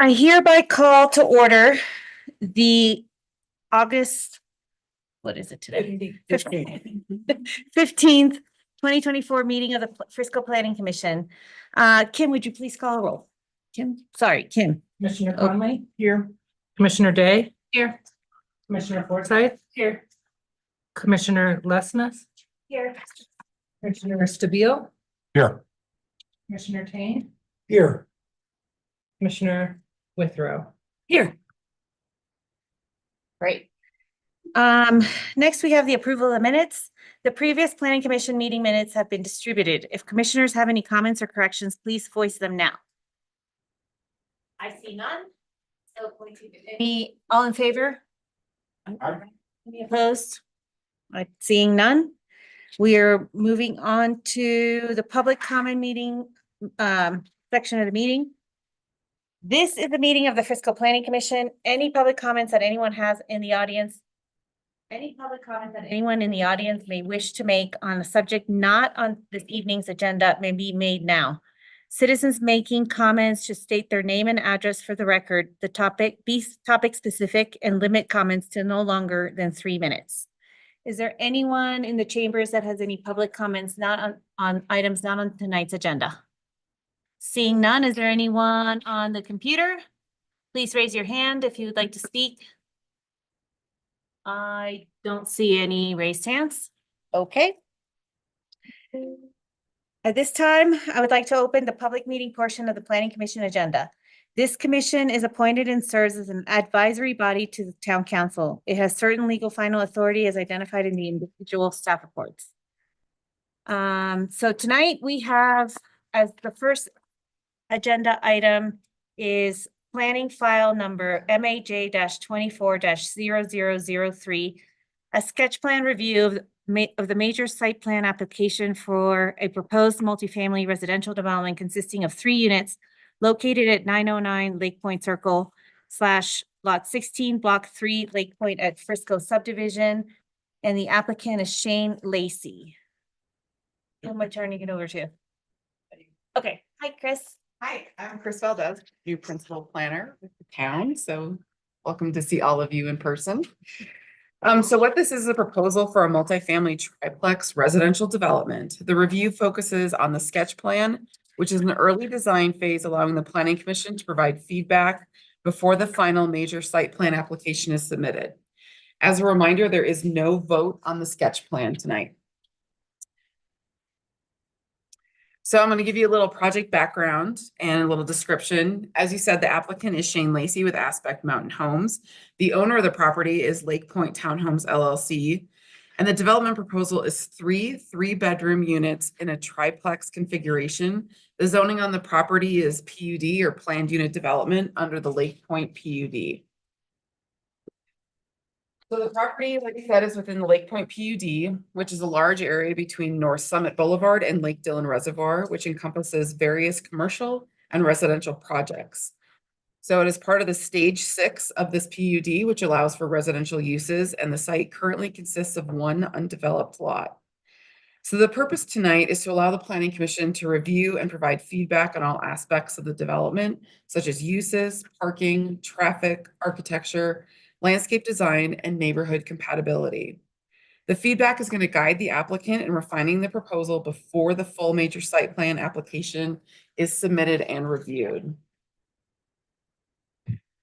I hereby call to order the August, what is it today? 15th, 2024 meeting of the Frisco Planning Commission. Kim, would you please call a roll? Kim. Commissioner Oh. Conley? Here. Commissioner Day? Here. Commissioner Forsythe? Here. Commissioner Lesmes? Here. Commissioner Stabile? Here. Commissioner Tain? Here. Commissioner Withrow? Here. Great. Next we have the approval of the minutes. The previous planning commission meeting minutes have been distributed. If commissioners have any comments or corrections, please voice them now. I see none. So any, all in favor? Any opposed? I'm seeing none. We are moving on to the public comment meeting, section of the meeting. This is the meeting of the Frisco Planning Commission. Any public comments that anyone has in the audience? Any public comments that anyone in the audience may wish to make on a subject not on this evening's agenda may be made now. Citizens making comments should state their name and address for the record, the topic, be topic specific, and limit comments to no longer than 3 minutes. Is there anyone in the chambers that has any public comments not on items not on tonight's agenda? Seeing none, is there anyone on the computer? Please raise your hand if you would like to speak. I don't see any raised hands. Okay. At this time, I would like to open the public meeting portion of the Planning Commission agenda. This commission is appointed and serves as an advisory body to the town council. It has certain legal final authority as identified in the individual staff reports. So tonight we have as the first agenda item is planning file number MAJ-24-0003, a sketch plan review of the major site plan application for a proposed multifamily residential development consisting of 3 units located at 909 Lake Point Circle / lot 16, block 3, Lake Point at Frisco subdivision. And the applicant is Shane Lacey. Who am I turning it over to? Okay, hi, Chris. Hi, I'm Chris Valdez, new principal planner with the town, so welcome to see all of you in person. So what this is a proposal for a multifamily triplex residential development. The review focuses on the sketch plan, which is an early design phase, allowing the planning commission to provide feedback before the final major site plan application is submitted. As a reminder, there is no vote on the sketch plan tonight. So I'm going to give you a little project background and a little description. As you said, the applicant is Shane Lacey with Aspect Mountain Homes. The owner of the property is Lake Point Townhomes LLC. And the development proposal is 3 3-bedroom units in a triplex configuration. The zoning on the property is PUD or planned unit development under the Lake Point PUD. So the property, like I said, is within the Lake Point PUD, which is a large area between North Summit Boulevard and Lake Dillon Reservoir, which encompasses various commercial and residential projects. So it is part of the stage 6 of this PUD, which allows for residential uses, and the site currently consists of 1 undeveloped lot. So the purpose tonight is to allow the Planning Commission to review and provide feedback on all aspects of the development, such as uses, parking, traffic, architecture, landscape design, and neighborhood compatibility. The feedback is going to guide the applicant in refining the proposal before the full major site plan application is submitted and reviewed.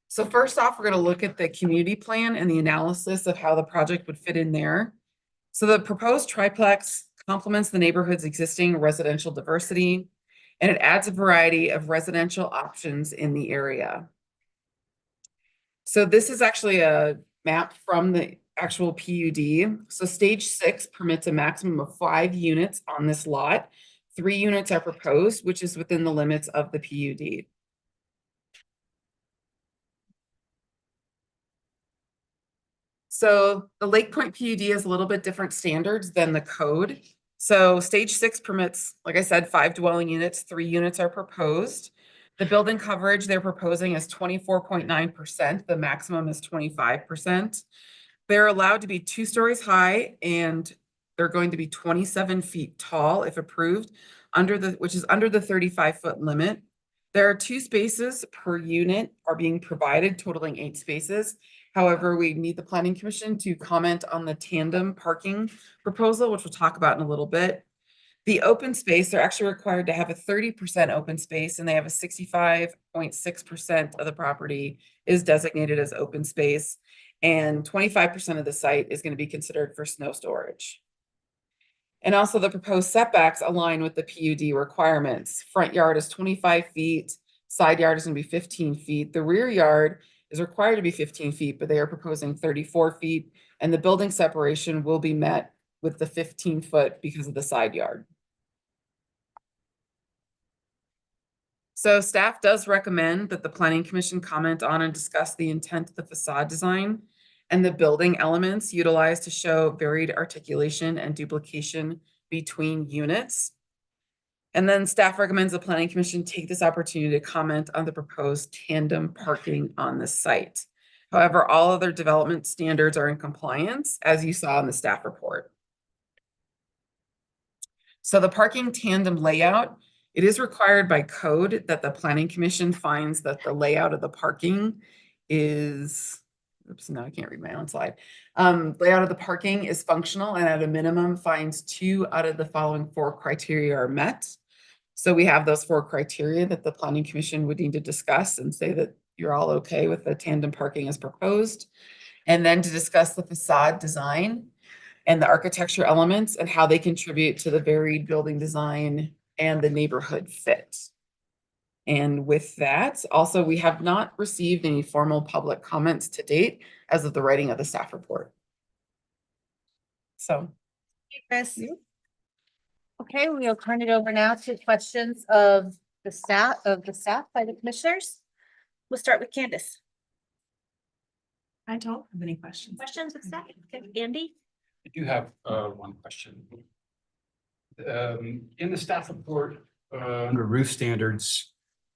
So first off, we're going to look at the community plan and the analysis of how the project would fit in there. So the proposed triplex complements the neighborhood's existing residential diversity, and it adds a variety of residential options in the area. So this is actually a map from the actual PUD. So stage 6 permits a maximum of 5 units on this lot. 3 units are proposed, which is within the limits of the PUD. So the Lake Point PUD has a little bit different standards than the code. So stage 6 permits, like I said, 5 dwelling units, 3 units are proposed. The building coverage they're proposing is 24.9%. The maximum is 25%. They're allowed to be 2 stories high, and they're going to be 27 feet tall if approved, which is under the 35-foot limit. There are 2 spaces per unit are being provided, totaling 8 spaces. However, we need the planning commission to comment on the tandem parking proposal, which we'll talk about in a little bit. The open space, they're actually required to have a 30% open space, and they have a 65.6% of the property is designated as open space. And 25% of the site is going to be considered for snow storage. And also the proposed setbacks align with the PUD requirements. Front yard is 25 feet, side yard is gonna be 15 feet. The rear yard is required to be 15 feet, but they are proposing 34 feet. And the building separation will be met with the 15-foot because of the side yard. So staff does recommend that the planning commission comment on and discuss the intent of the facade design and the building elements utilized to show varied articulation and duplication between units. And then staff recommends the planning commission take this opportunity to comment on the proposed tandem parking on the site. However, all other development standards are in compliance, as you saw in the staff report. So the parking tandem layout, it is required by code that the planning commission finds that the layout of the parking is, oops, now I can't read my own slide. Layout of the parking is functional and at a minimum finds 2 out of the following 4 criteria are met. So we have those 4 criteria that the planning commission would need to discuss and say that you're all okay with the tandem parking as proposed. And then to discuss the facade design and the architecture elements and how they contribute to the varied building design and the neighborhood fit. And with that, also, we have not received any formal public comments to date as of the writing of the staff report. So. Chris. Okay, we'll turn it over now to questions of the staff by the commissioners. We'll start with Candace. I don't have any questions. Questions of staff? Okay, Andy? I do have one question. In the staff report, under roof standards,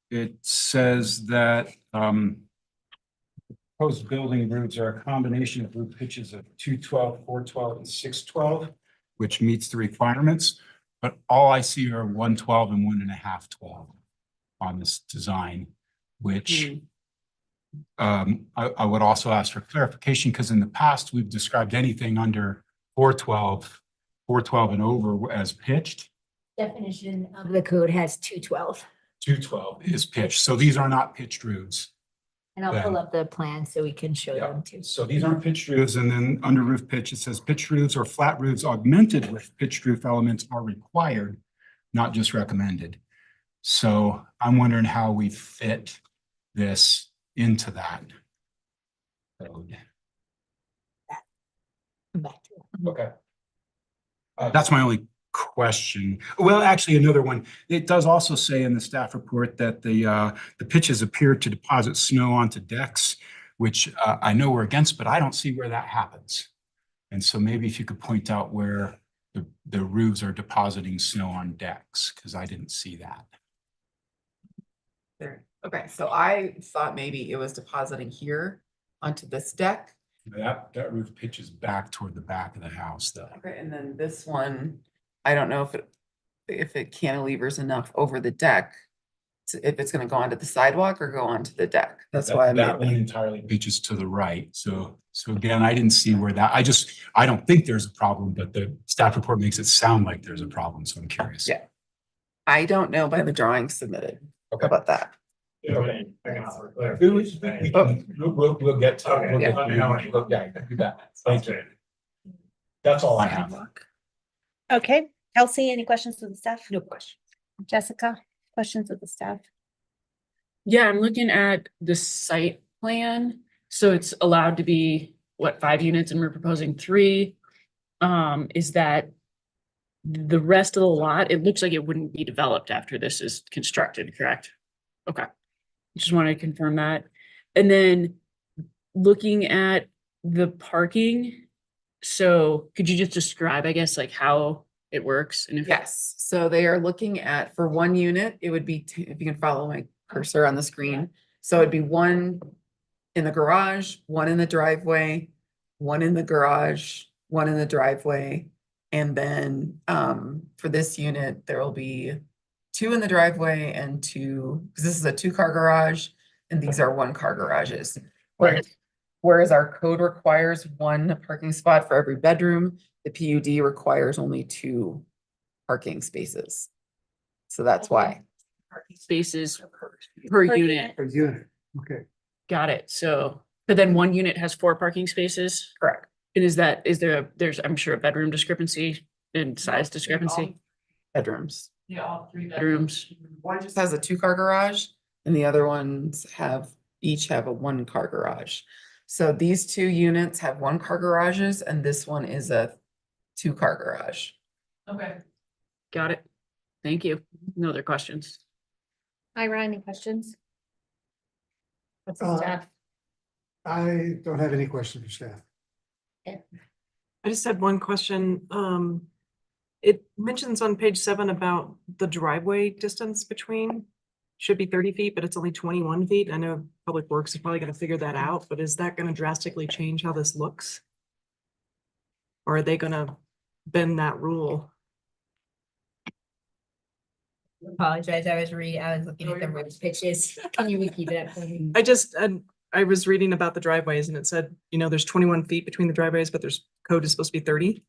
it says that proposed building roofs are a combination of roof pitches of 212, 412, and 612, which meets the requirements. But all I see are 112 and 1.5 12 on this design, which I would also ask for clarification, because in the past we've described anything under 412 and over as pitched. Definition of the code has 212. 212 is pitched. So these are not pitched roofs. And I'll pull Then- up the plan so we can show Yeah. them too. So these aren't pitched roofs, and then under roof pitch, it says pitched roofs or flat roofs augmented with pitched roof elements are required, not just recommended. So I'm wondering how we fit this into that code. Come back to it. Okay. That's my only question. Well, actually, another one. It does also say in the staff report that the pitches appear to deposit snow onto decks, which I know we're against, but I don't see where that happens. And so maybe if you could point out where the roofs are depositing snow on decks, because I didn't see that. There, okay, so I thought maybe it was depositing here onto this deck. That roof pitches back toward the back of the house, though. Okay, and then this one, I don't know if it cantilevers enough over the deck. If it's gonna go onto the sidewalk or go onto the deck. That's why I'm. That one entirely pitches to the right. So again, I didn't see where that, I don't think there's a problem, but the staff report makes it sound like there's a problem. So I'm curious. Yeah. I don't know by the drawing submitted. Okay. How about that? Okay. We'll get to. Okay, we'll get let me to- know. Yeah, do that. Thank you. That's all I have. Okay, Kelsey, any questions of the staff? No question. Jessica, questions of the staff? Yeah, I'm looking at the site plan. So it's allowed to be, what, 5 units and we're proposing 3. Is that the rest of the lot? It looks like it wouldn't be developed after this is constructed, correct? Okay. Just want to confirm that. And then looking at the parking, so could you just describe, I guess, like how it works? And if Yes, so they are looking at, for 1 unit, it would be, if you can follow my cursor on the screen. So it'd be 1 in the garage, 1 in the driveway, 1 in the garage, 1 in the driveway. And then for this unit, there will be two in the driveway and two, because this is a 2-car garage and these are 1-car garages. Whereas our code requires 1 parking spot for every bedroom, the PUD requires only 2 parking spaces. So that's why. Parking spaces per unit. Per unit, okay. Got it. So, but then one unit has 4 parking spaces? Correct. And there's, I'm sure, a bedroom discrepancy and size discrepancy? Bedrooms. Yeah, all 3 bedrooms. One just has a 2-car garage and the other ones each have a 1-car garage. So these 2 units have 1-car garages and this one is a 2-car garage. Okay. Got it. Thank you. No other questions? Hi, Ryan, any questions? What's the Uh, staff? I don't have any questions for staff. I just had one question. It mentions on page 7 about the driveway distance between should be 30 feet, but it's only 21 feet. I know Public Works is probably gonna figure that out, but is that gonna drastically change how this looks? Or are they gonna bend that rule? Apologize, I was looking at the road pitches. Can you repeat that for me? I was reading about the driveways and it said, there's 21 feet between the driveways, but there's code is supposed to be 30.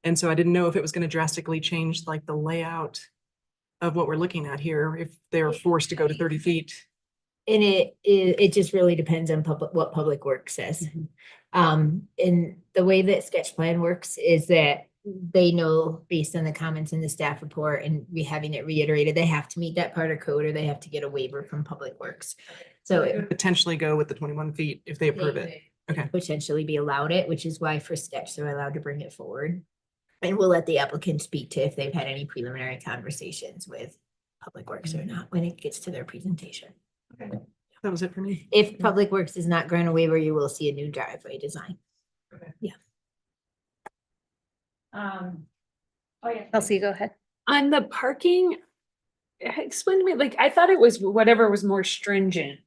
And so I didn't know if it was gonna drastically change like the layout of what we're looking at here, if they're forced to go to 30 feet. And it just really depends on what Public Works says. And the way that sketch plan works is that they know based on the comments in the staff report and having it reiterated, they have to meet that part of code or they have to get a waiver from Public Works. So It would potentially go with the 21 feet if they approve it. Okay. potentially be allowed it, which is why for sketch, they're allowed to bring it forward. And we'll let the applicant speak to if they've had any preliminary conversations with Public Works or not when it gets to their presentation. That was it for me. If Public Works does not grant a waiver, you will see a new driveway design. Elsie, go ahead. On the parking, explain to me, like, I thought it was whatever was more stringent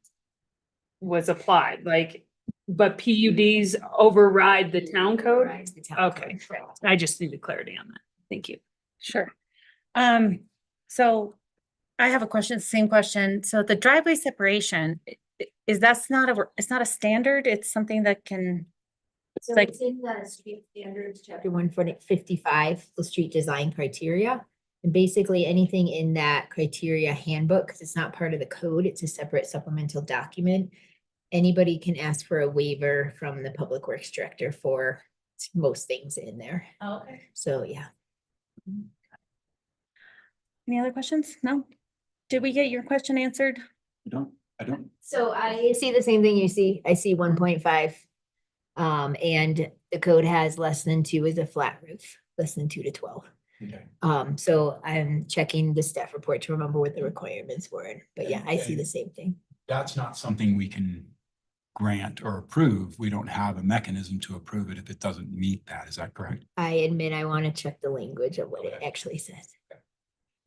was applied, like, but PUDs override the town code? Overrides the town code. Okay, I just needed clarity on that. Thank you. Sure. So I have a question, same question. So the driveway separation, it's not a standard, it's something that can, So like- it's in the street standards, chapter 155, the street design criteria. And basically anything in that criteria handbook, because it's not part of the code, it's a separate supplemental document. Anybody can ask for a waiver from the Public Works Director for most things in there. okay. So, yeah. Any other questions? No? Did we get your question answered? I don't. So I see the same thing you see. I see 1.5. And the code has less than 2 is a flat roof, less than 2 to 12. Okay. So I'm checking the staff report to remember what the requirements were, but yeah, I see the same thing. That's not something we can grant or approve. We don't have a mechanism to approve it if it doesn't meet that. Is that correct? I admit I want to check the language of what it Okay. actually says.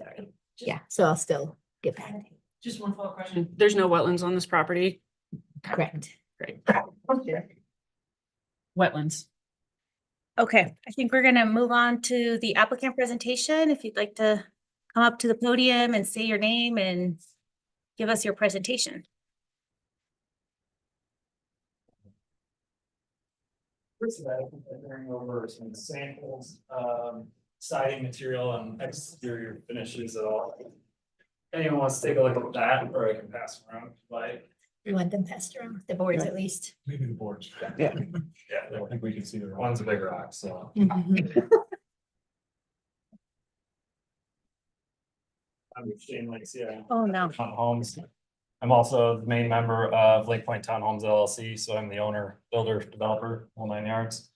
Sorry. Yeah, so I'll still get back to you. Just one follow-up question. There's no wetlands on this property? Correct. Great. Wetlands. Okay, I think we're gonna move on to the applicant presentation. If you'd like to come up to the podium and say your name and give us your presentation. First of all, I'm bring over some samples, siding material and exterior finishes at all. Anyone wants to take a look at that, or I can pass them around, like, We want them passed around, the boards at least. maybe the boards. Yeah. Yeah, I think we can see the one's a big rock, so. I'm Shane Lakes, yeah. Oh, no. Town Homes. I'm also the main member of Lake Point Town Homes LLC, so I'm the owner, builder, developer, whole 9 yards.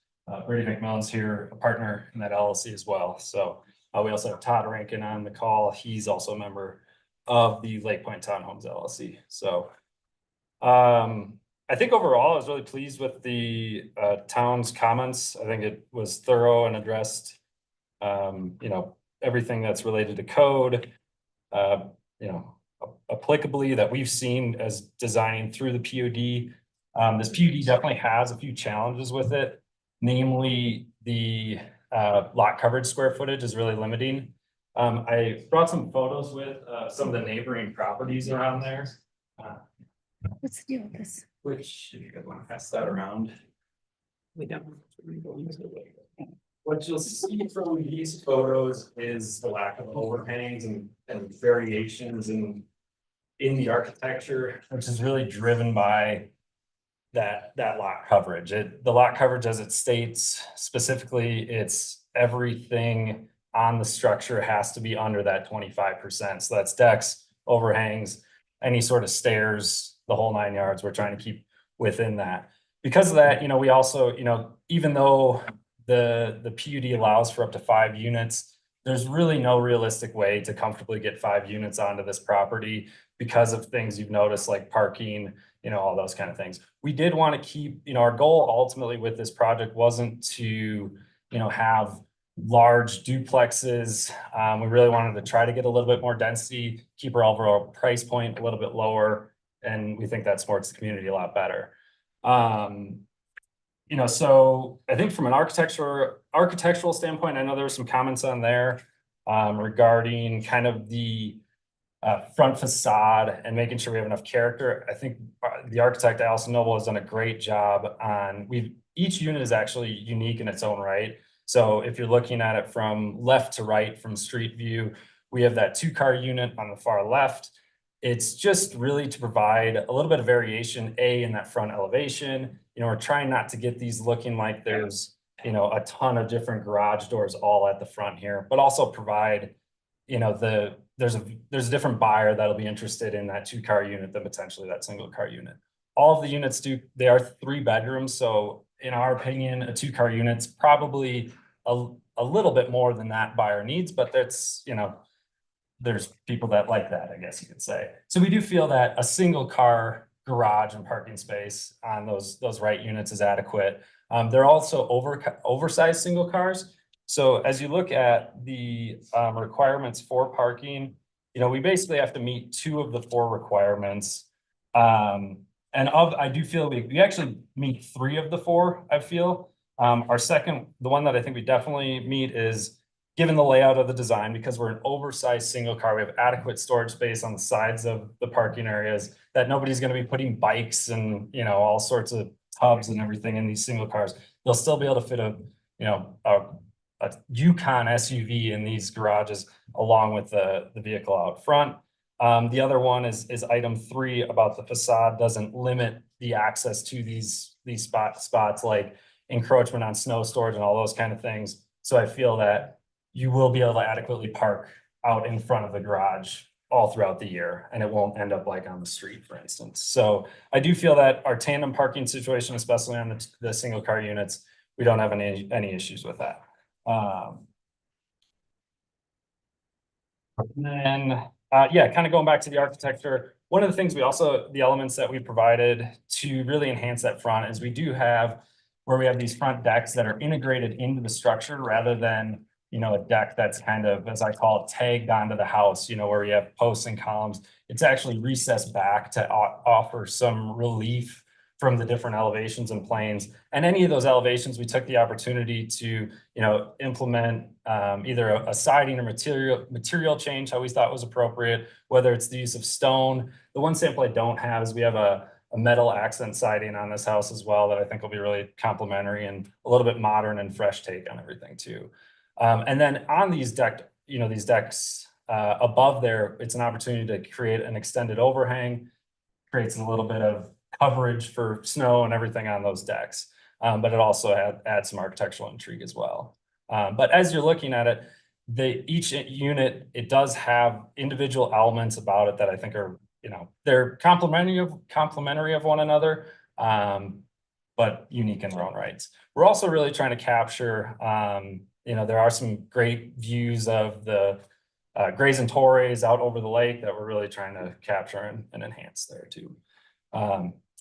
Brady McMillan's here, a partner in that LLC as well, so we also have Todd Rankin on the call. He's also a member of the Lake Point Town Homes LLC, so. I think overall, I was really pleased with the town's comments. I think it was thorough and addressed everything that's related to code. Applicably that we've seen as designing through the PUD. This PUD definitely has a few challenges with it. Namely, the lot coverage square footage is really limiting. I brought some photos with, some of the neighboring properties around there. What's the deal with this? Which, if you guys want to pass that around. We don't. What you'll see from these photos is the lack of overhangs and variations in the architecture, which is really driven by that lot coverage. The lot coverage, as it states specifically, it's everything on the structure has to be under that 25%. So that's decks, overhangs, any sort of stairs, the whole 9 yards. We're trying to keep within that. Because of that, we also, even though the PUD allows for up to 5 units, there's really no realistic way to comfortably get 5 units onto this property because of things you've noticed like parking, all those kind of things. We did want to keep, our goal ultimately with this project wasn't to, have large duplexes. We really wanted to try to get a little bit more density, keep our overall price point a little bit lower, and we think that supports the community a lot better. So I think from an architectural standpoint, I know there were some comments on there regarding kind of the front facade and making sure we have enough character. I think the architect Allison Noble has done a great job on, each unit is actually unique in its own right. So if you're looking at it from left to right from street view, we have that 2-car unit on the far left. It's just really to provide a little bit of variation, in that front elevation. We're trying not to get these looking like there's, a ton of different garage doors all at the front here, but also provide, there's a different buyer that'll be interested in that 2-car unit than potentially that 1-car unit. All of the units they are 3 bedrooms. So in our opinion, a 2-car unit's probably a little bit more than that buyer needs, but that's, there's people that like that, I guess you could say. So we do feel that a 1-car garage and parking space on those right units is adequate. They're also oversized 1 cars. So as you look at the requirements for parking, we basically have to meet 2 of the 4 requirements. I do feel we actually meet 3 of the 4, I feel. Our second, the one that I think we definitely meet is given the layout of the design, because we're an oversized 1-car, we have adequate storage space on the sides of the parking areas that nobody's going to be putting bikes and, all sorts of tubs and everything in these 1-cars. They'll still be able to fit a Yukon SUV in these garages along with the vehicle out front. The other one is item 3 about the facade doesn't limit the access to these spots like encroachment on snow storage and all those kind of things. So I feel that you will be able to adequately park out in front of the garage all throughout the year, and it won't end up like on the street, for instance. So I do feel that our tandem parking situation, especially on the 1-car units, we don't have any issues with that. And then, kind of going back to the architecture, one of the things the elements that we provided to really enhance that front is we do have where we have these front decks that are integrated into the structure rather than, a deck that's kind of, as I call it, tagged onto the house, where you have posts and columns. It's actually recessed back to offer some relief from the different elevations and planes. And any of those elevations, we took the opportunity to, implement either a siding or material change, how we thought was appropriate, whether it's the use of stone. The one sample I don't have is we have a metal accent siding on this house as well that I think will be really complementary and a little bit modern and fresh take on everything too. And then on these decks above there, it's an opportunity to create an extended overhang, creates a little bit of coverage for snow and everything on those decks. But it also adds some architectural intrigue as well. But as you're looking at it, each unit, it does have individual elements about it that I think are, they're complementary of one another, but unique in their own rights. We're also really trying to capture, there are some great views of the Grays and Torreys out over the lake that we're really trying to capture and enhance there too.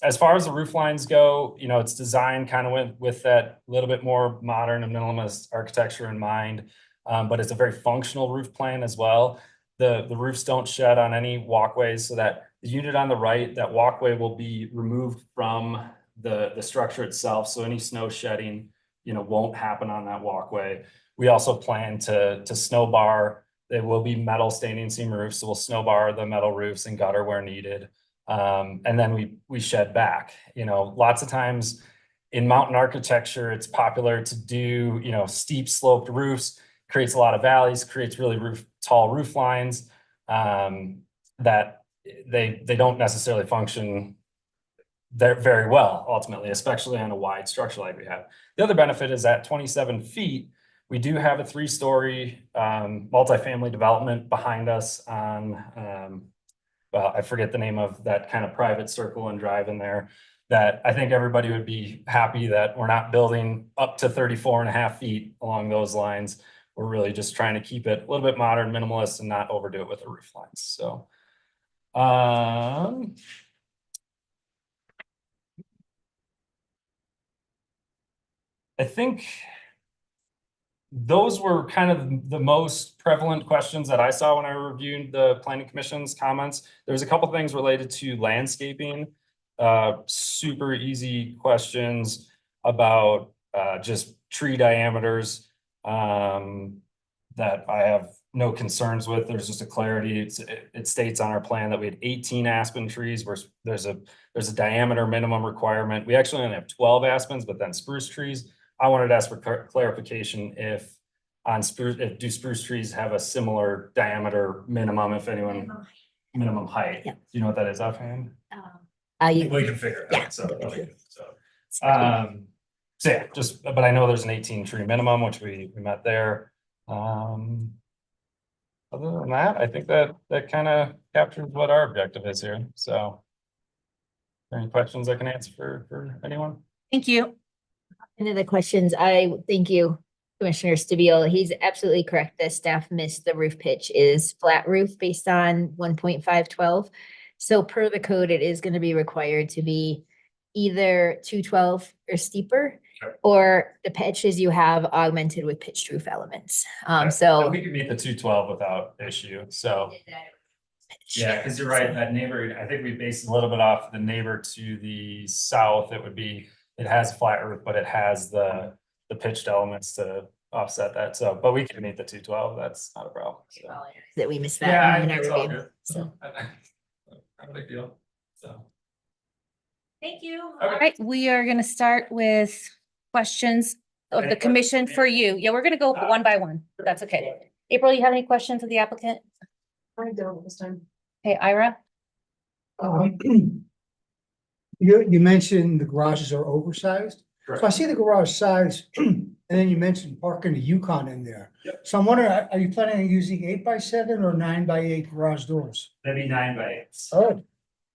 As far as the roof lines go, it's designed kind of with that little bit more modern and minimalist architecture in mind, but it's a very functional roof plan as well. The roofs don't shed on any walkways, so that the unit on the right, that walkway will be removed from the structure itself. So any snow shedding, won't happen on that walkway. We also plan to snow bar There will be metal standing seam roofs, so we'll snow bar the metal roofs and gutter where needed. And then we shed back, lots of times in mountain architecture, it's popular to do, steep sloped roofs, creates a lot of valleys, creates really tall roof lines, that they don't necessarily function very well ultimately, especially on a wide structure like we have. The other benefit is at 27 feet, we do have a 3-story multifamily development behind us on, well, I forget the name of that kind of private circle and drive in there, that I think everybody would be happy that we're not building up to 34.5 feet along those lines. We're really just trying to keep it a little bit modern, minimalist, and not overdo it with the roof lines. So, I think those were kind of the most prevalent questions that I saw when I reviewed the planning commission's comments. There's a couple things related to landscaping, super easy questions about just tree diameters that I have no concerns with. There's just a clarity. It states on our plan that we had 18 aspen trees, where there's a diameter minimum requirement. We actually only have 12 aspens, but then spruce trees. I wanted to ask for clarification if do spruce trees have a similar diameter minimum, if anyone, minimum height? Yep. Do you know what that is offhand? You- We can figure it Yeah. out. So yeah, but I know there's an 18 tree minimum, which we met there. Other than that, I think that kind of captures what our objective is here. So any questions I can answer for anyone? Thank you. Any other questions? Thank you, Commissioner Stabile. He's absolutely correct. The staff missed the roof pitch is flat roof based on 1.512. So per the code, it is going to be required to be either 212 or steeper, Sure. or the pitches you have augmented with pitched roof elements. And So we can meet the 212 without issue. So yeah, because you're right, that neighbor, I think we based a little bit off the neighbor to the south. It has a flat roof, but it has the pitched elements to offset that. So, but we can meet the 212. That's not a problem. So. that we missed Yeah, that in it's our all review. good. So Not a big deal. So. Thank you. Okay. All right, we are gonna start with questions of the Any commission questions? for you. Yeah, we're gonna go one by one. That's okay. April, you have any questions of the applicant? I don't this time. Hey, Ira? You mentioned the garages are oversized. So I Correct. see the garage size, and then you mentioned parking the Yukon in there. Yep. So I'm wondering, are you planning on using 8x7 or 9x8 garage doors? That'd be 9x8. Oh,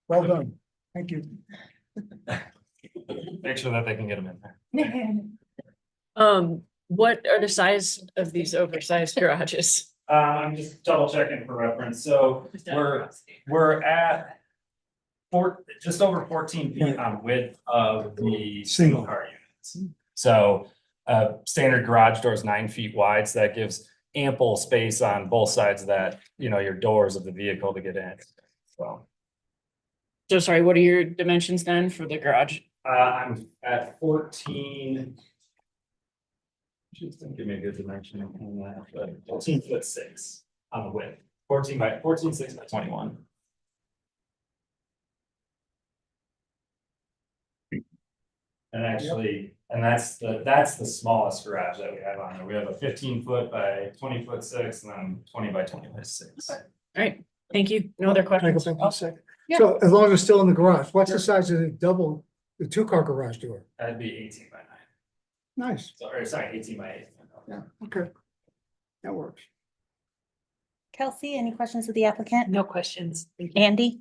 well done. Thank you. Make sure that they can get them in there. What are the size of these oversized garages? I'm just double checking for reference. So we're at just over 14 feet on width of the single car units. So standard garage door is 9 feet wide. So that gives ample space on both sides of that, your doors of the vehicle to get in. So sorry, what are your dimensions then for the garage? I'm at 14. Just give me a good dimension on that, but 14'6" on the width, 14'6" by 21. And actually, that's the smallest garage that we have on there. We have a 15-foot by 20'6" and then 20 by 20'6". All right, thank you. No other Can I go questions? back one second? Yeah. So as long as it's still in the garage, what's the size of the two-car garage door? That'd be 18 by 9. Nice. Sorry, 18 by 8. Yeah, okay. That works. Kelsey, any questions of the applicant? No questions. Thank you. Andy?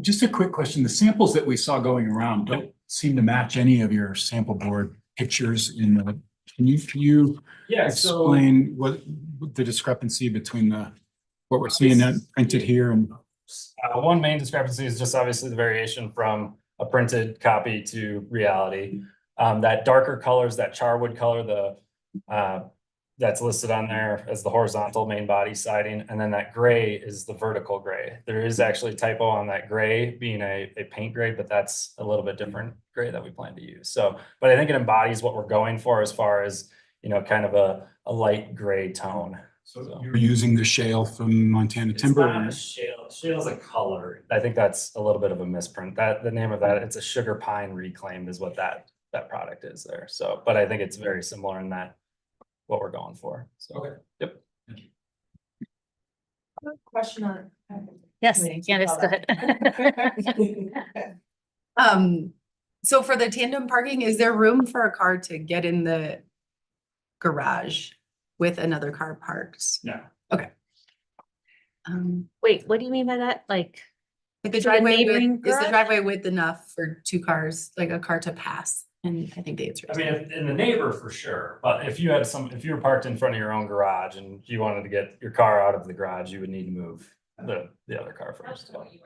Just a quick question. The samples that we saw going around don't seem to match any of your sample board pictures in the, can you Yeah, so. explain what the discrepancy between what we're seeing printed here and? One main discrepancy is just obviously the variation from a printed copy to reality. That darker colors, that charwood color, that's listed on there as the horizontal main body siding, and then that gray is the vertical gray. There is actually a typo on that gray being a paint gray, but that's a little bit different gray that we plan to use. So, but I think it embodies what we're going for as far as, kind of a light gray tone. So you're using the shale from Montana It's Timber? not a shale. Shale's a color. I think that's a little bit of a misprint. The name of that, it's a sugar pine reclaimed is what that product is there. So, but I think it's very similar in that what we're going for. So, Okay. Yep. Question on. Yes, Candace, go ahead. So for the tandem parking, is there room for a car to get in the garage with another car parked? No. Wait, what do you mean by that? Like, Like the To the driveway neighboring width, is the garage? driveway width enough for two cars, like a car to pass? And I think the answer I is. mean, in the neighbor for sure, but if you were parked in front of your own garage and you wanted to get your car out of the garage, you would need to move the other car first. So. you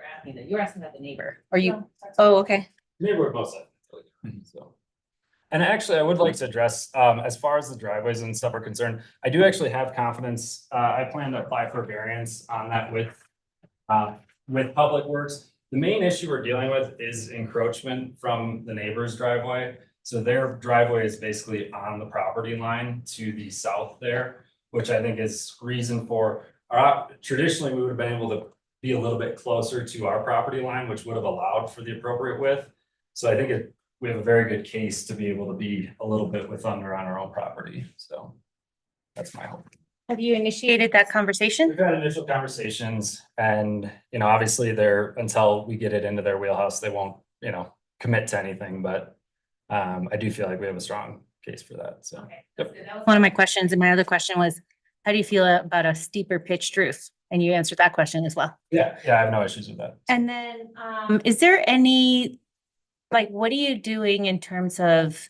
were asking about the neighbor. Are you? Oh, okay. Neighbor both sides. So. And actually, I would like to address, as far as the driveways and stuff are concerned, I do actually have confidence. I plan to apply for variance on that with Public Works. The main issue we're dealing with is encroachment from the neighbor's driveway. So their driveway is basically on the property line to the south there, which I think is reason for, traditionally, we would have been able to be a little bit closer to our property line, which would have allowed for the appropriate width. So I think we have a very good case to be able to be a little bit with under on our own property. So that's my hope. Have you initiated that conversation? We've had initial conversations and, obviously until we get it into their wheelhouse, they won't, commit to anything, but I do feel like we have a strong case for that. So. Yep. One of my questions, and my other question was, how do you feel about a steeper pitched roof? And you answered that question as well. Yeah, I have no issues with that. And then, is there any, like, what are you doing in terms of,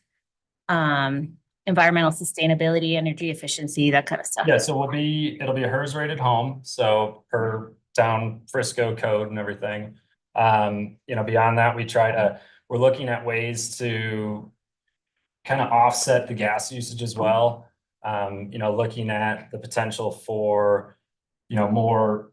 environmental sustainability, energy efficiency, that kind of stuff? Yeah, so it'll be a HERS rated home, so per town Frisco code and everything. Beyond that, we're looking at ways to kind of offset the gas usage as well. Looking at the potential for, more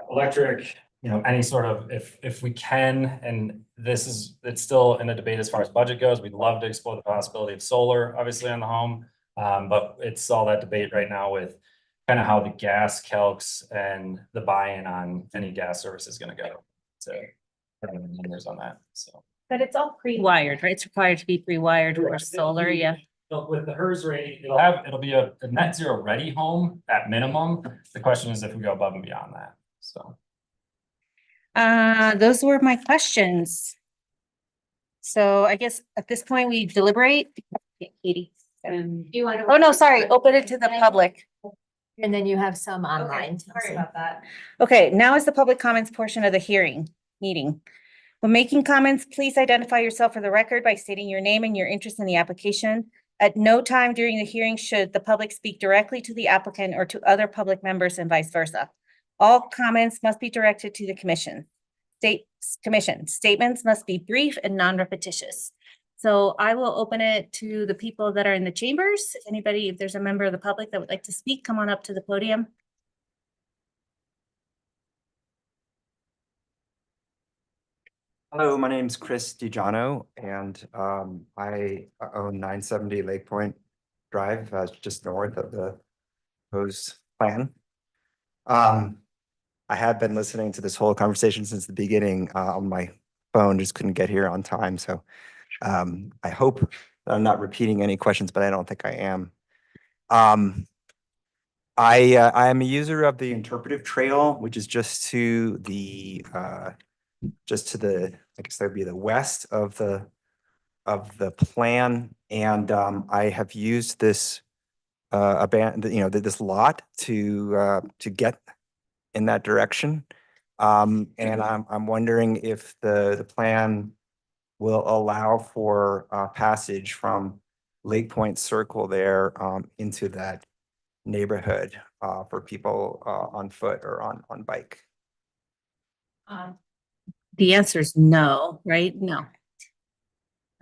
electric, any sort of, if we can, and it's still in a debate as far as budget goes, we'd love to explore the possibility of solar, obviously, on the home. But it's all that debate right now with kind of how the gas calcs and the buy-in on any gas service is gonna go. So, numbers on that, so. But it's all pre-wired, right? It's required to be pre-wired for Correct. solar, yeah. With the HERS rating, it'll be a net zero ready home at minimum. The question is if we go above and beyond that, so. Those were my questions. So I guess at this point we deliberate. Katie. Do you want to? Oh, no, sorry, open it to the public. And then you have some online. Sorry about that. Okay, now is the public comments portion of the meeting. When making comments, please identify yourself for the record by stating your name and your interest in the application. At no time during the hearing should the public speak directly to the applicant or to other public members and vice versa. All comments must be directed to the commission. Statements must be brief and non-repetitious. So I will open it to the people that are in the chambers. If there's a member of the public that would like to speak, come on up to the podium. Hello, my name's Chris DiGiano, and I own 970 Lake Point Drive, just north of the proposed plan. I have been listening to this whole conversation since the beginning on my phone, just couldn't get here on time. So I hope that I'm not repeating any questions, but I don't think I am. I am a user of the interpretive trail, which is just to the, I guess that would be the west of the plan. And I have used this this lot to get in that direction. And I'm wondering if the plan will allow for passage from Lake Point Circle there into that neighborhood for people on foot or on bike. The answer is no, right? No.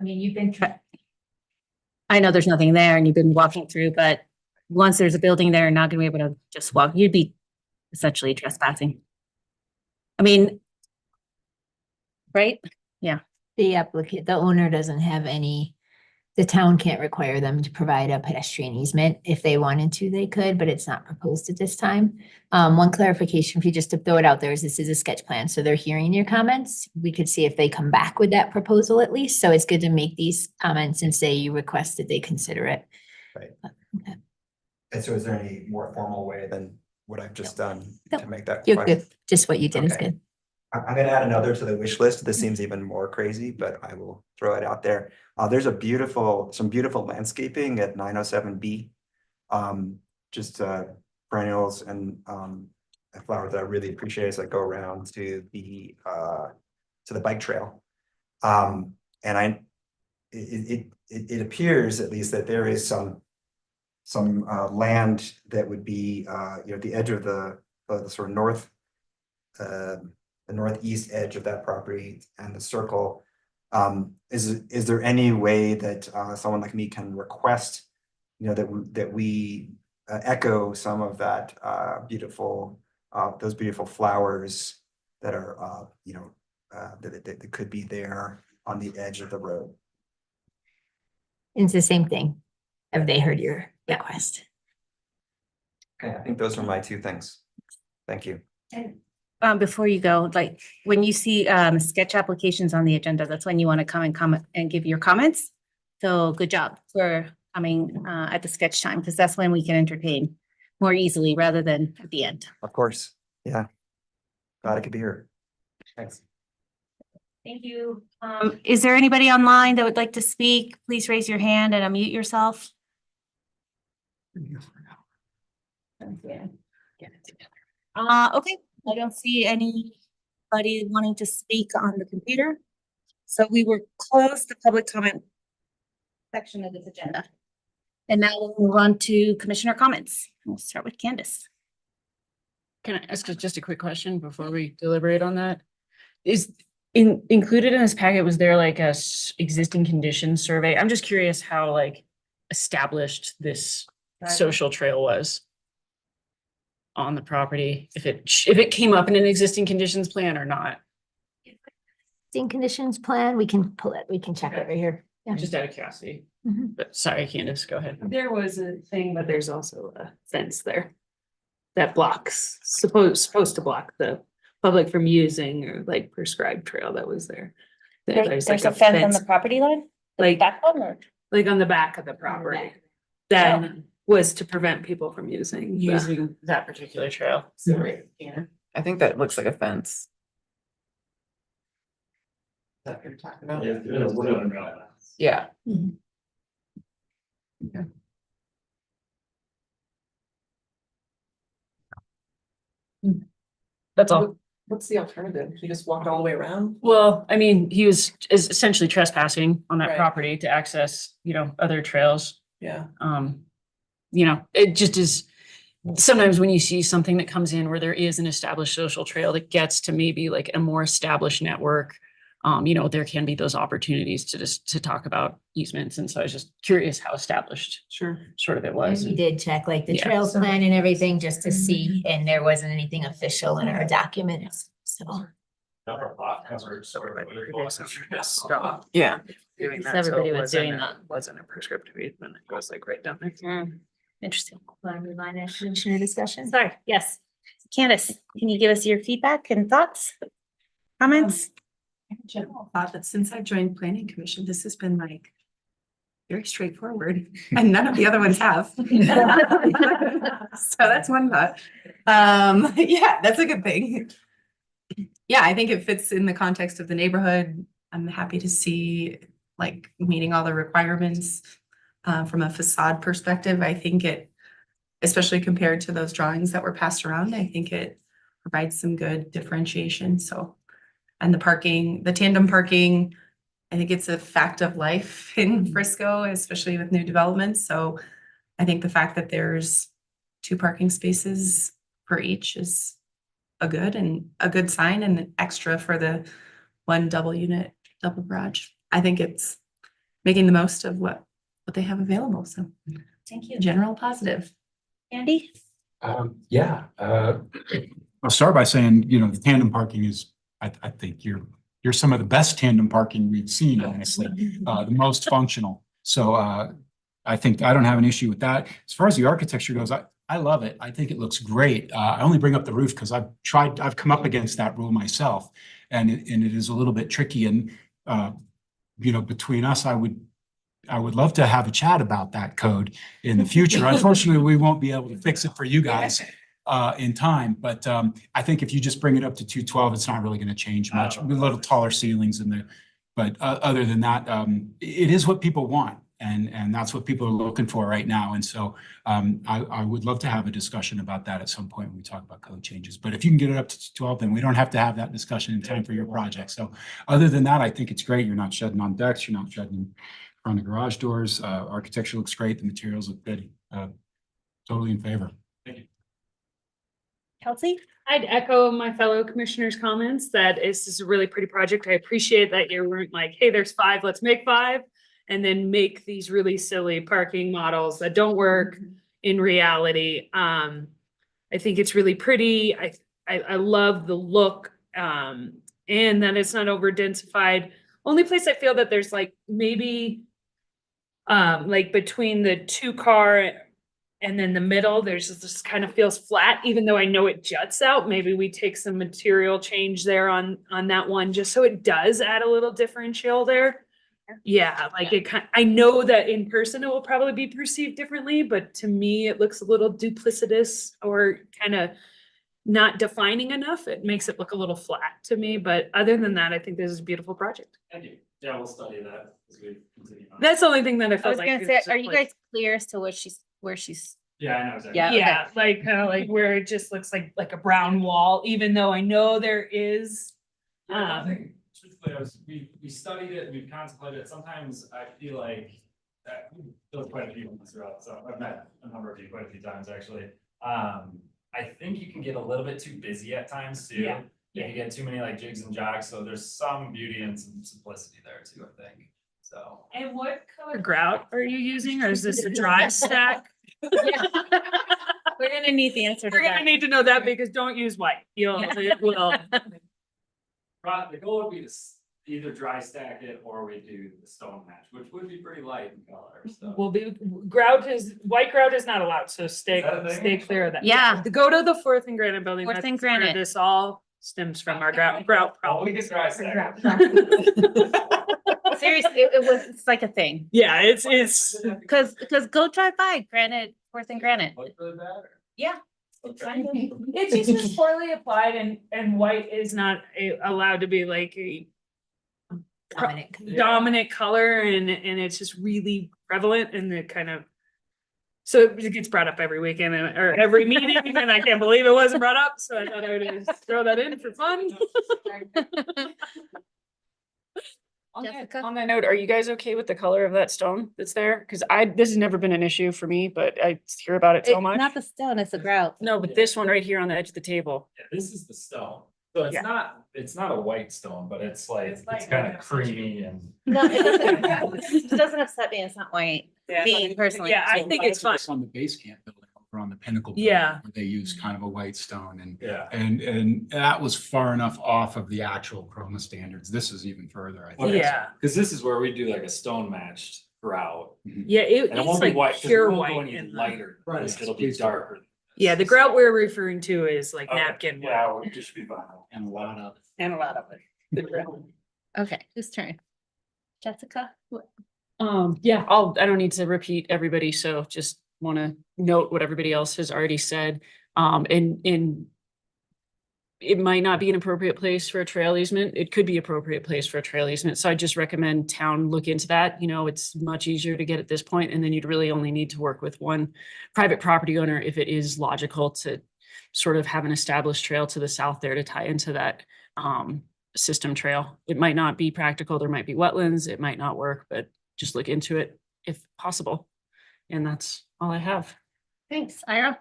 I mean, I know there's nothing there and you've been walking through, but once there's a building there, you're not gonna be able to just walk. You'd be essentially trespassing. I mean, right? Yeah. The owner doesn't have any The town can't require them to provide a pedestrian easement. If they wanted to, they could, but it's not proposed at this time. One clarification for you, just to throw it out there, is this is a sketch plan, so they're hearing your comments. We could see if they come back with that proposal at least, so it's good to make these comments and say you requested they consider it. Right. Okay. And so is there any more formal way than what I've just done No. to make that? You're request? good, just what you did is Okay. good. I'm gonna add another to the wish list. This seems even more crazy, but I will throw it out there. There's some beautiful landscaping at 907B. Just perennials and a flower that I really appreciate as I go around to the bike trail. And it appears at least that there is some land that would be the edge of the sort of the northeast edge of that property and the circle. Is there any way that someone like me can request, that we echo some of that those beautiful flowers that are that could be there on the edge of the road? It's the same thing. Have they heard your request? Okay, I think those are my two things. Thank you. Before you go, like, when you see, sketch applications on the agenda, that's when you want to come and comment and give your comments. So good job for coming, at the sketch time, because that's when we can entertain more easily rather than at the end. Of course, yeah. Glad I could be here. Thanks. Thank you. Is there anybody online that would like to speak? Please raise your hand and unmute yourself. Okay, I don't see anybody wanting to speak on the computer. So we will close the public comment section of this agenda. And now we'll move on to commissioner comments. We'll start with Candace. Can I ask just a quick question before we deliberate on that? Is included in this packet, was there like a existing conditions survey? I'm just curious how like established this social trail was on the property, if it came up in an existing conditions plan or not. Existing conditions plan, we can pull it, we can check it right here. Yeah. Just out of curiosity, Mhm. but sorry, Candace, go ahead. There was a thing, but there's also a fence there that blocks, supposed to block the public from using or like prescribed trail that was there. There's a fence on the property line? Like, Back one or? like on the back of the property. That was to prevent people from using. Using that particular trail. I think that looks like a fence. Is that what you're talking about? Yeah. That's all. What's the alternative? You just walked all the way around? Well, I mean, he is essentially trespassing on that Right. property to access, other trails. Yeah. It just is, sometimes when you see something that comes in where there is an established social trail that gets to maybe like a more established network, there can be those opportunities to talk about easements. And so I was just curious how established Sure. sort of it And was. we did check like the Yeah. trails plan and everything just to see, and there wasn't anything official in our documents, so. Yeah. Doing that, Everybody so it was doing wasn't- that. Wasn't a prescriptive easement, it goes like right down there. Interesting. Want to move on to commissioner discussion? Sorry, yes. Candace, can you give us your feedback and thoughts? Comments? General thought that since I joined planning commission, this has been like very straightforward and none of the other ones have. So that's one thought. Yeah, that's a good thing. Yeah, I think it fits in the context of the neighborhood. I'm happy to see like meeting all the requirements from a facade perspective. I think it, especially compared to those drawings that were passed around, I think it provides some good differentiation. So, and the parking, the tandem parking, I think it's a fact of life in Frisco, especially with new developments. So I think the fact that there's 2 parking spaces per each is a good sign and an extra for the 1 double garage. I think it's making the most of what they have available. So Thank you. general positive. Andy? I'll start by saying, the tandem parking is, I think you're some of the best tandem parking we've seen, honestly, the most functional. So I think I don't have an issue with that. As far as the architecture goes, I love it. I think it looks great. I only bring up the roof because I've come up against that rule myself, and it is a little bit tricky. And you know, between us, I would love to have a chat about that code in the future. Unfortunately, we won't be able to fix it for you guys in time. But I think if you just bring it up to 212, it's not really going to change much. A little taller ceilings in there. But other than that, it is what people want. And that's what people are looking for right now. And so I would love to have a discussion about that at some point when we talk about code changes. But if you can get it up to 12, then we don't have to have that discussion in time for your project. So other than that, I think it's great. You're not shedding on decks. You're not shedding in front of garage doors. Architecture looks great. The materials look good. Totally in favor. Thank you. Kelsey? I'd echo my fellow commissioners' comments that this is a really pretty project. I appreciate that you weren't like, hey, there's 5, let's make 5. And then make these really silly parking models that don't work in reality. I think it's really pretty. I love the look and that it's not over densified. Only place I feel that there's like maybe like between the 2-car and then the middle, there's this kind of feels flat, even though I know it juts out. Maybe we take some material change there on that one, just so it does add a little differential there. Yeah, like it kind, I know that in person it will probably be perceived differently, but to me, it looks a little duplicitous or kind of not defining enough. It makes it look a little flat to me, but other than that, I think this is a beautiful project. Thank you. Yeah, we'll study that as we continue on. That's the only thing that I I felt was like. gonna is say, just are you like- guys clear as to where she's? Yeah, I know exactly. Yeah. Okay. Yeah, like kind of like where it just looks like a brown wall, even though I know there is. Yeah, I think truthfully, we studied it, we've contemplated it. Sometimes I feel like there's quite a few ones throughout, so I've met a number of you quite a few times actually. I think you can get a little bit too busy at times too. Yeah. You get too many like jigs and jogs, so there's some beauty and some simplicity there too, I think. So. And what color grout are you using, or is this a dry stack? We're gonna need the answer to We're gonna that. need to know that because don't use white. It will. The goal would be to either dry stack it or we do the stone match, which would be pretty light in color, so. Will be, white grout is not allowed, so stay Is that a thing? stay clear of that. Yeah. Go to the 4th and Granite building. 4th and That's where Granite. This all stems from our grout Oh, problem. we can dry stack. Seriously, it's like a thing. Yeah, it's. Cause go drive by Granite, 4th and Granite. Look really bad or? Yeah. It's just poorly applied and white is not allowed to be like a dominant color and it's just really prevalent and it kind of. So it gets brought up every weekend or every meeting and I can't believe it wasn't brought up. So I thought I would just throw that in for fun. Jessica? On that note, are you guys okay with the color of that stone that's there? Cause this has never been an issue for me, but I hear about it so It's much. not the stone, it's the grout. No, but this one right here on the edge of the table. Yeah, this is the stone. So Yeah. it's not a white stone, but it's like, It's like- it's kind of creamy and. No, it doesn't upset me, it's not white. Me personally. Yeah, I think it's fun. On the base camp building over on the Pinnacle. building, Yeah. where they use kind of a white stone and Yeah. and that was far enough off of the actual chroma standards. This is even further, I think. Okay. Yeah, Cause this is where we do like a stone matched grout. yeah, And it it's won't be like white, 'cause it pure won't white. go any in the- lighter. Right. It'll be darker. Yeah, the grout we're referring to is like Okay, napkin white Yeah, it just be vinyl. And a lot of. and a lot of it. The grout. Okay, whose turn? Jessica? Yeah, I don't need to repeat everybody, so just want to note what everybody else has already said. And it might not be an appropriate place for a trail easement. It could be appropriate place for a trail easement. So I just recommend town look into that. You know, it's much easier to get at this point, and then you'd really only need to work with one private property owner if it is logical to sort of have an established trail to the south there to tie into that system trail. It might not be practical. There might be wetlands. It might not work, but just look into it if possible. And that's all I have. Thanks, Ira.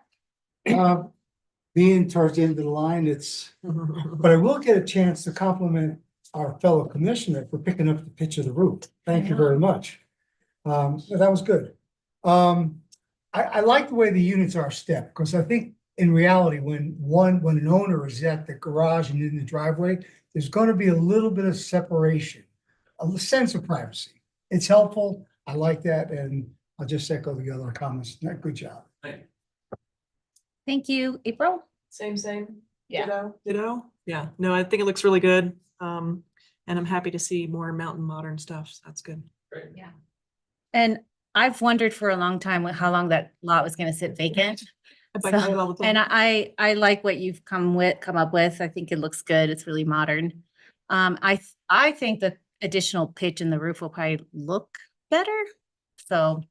Being towards the end of the line, but I will get a chance to compliment our fellow commissioner for picking up the pitch of the roof. Thank you very much. That was good. I like the way the units are stepped, because I think in reality, when an owner is at the garage and in the driveway, there's gonna be a little bit of separation, a sense of privacy. It's helpful. I like that, and I'll just echo the other comments. Good job. Thank you, April. Same. Yeah. Ditto? Yeah, no, I think it looks really good. And I'm happy to see more mountain modern stuff. So that's good. And I've wondered for a long time how long that lot was gonna sit vacant. I bike by it all the And time. I like what you've come up with. I think it looks good. It's really modern. I think the additional pitch in the roof will probably look better. So.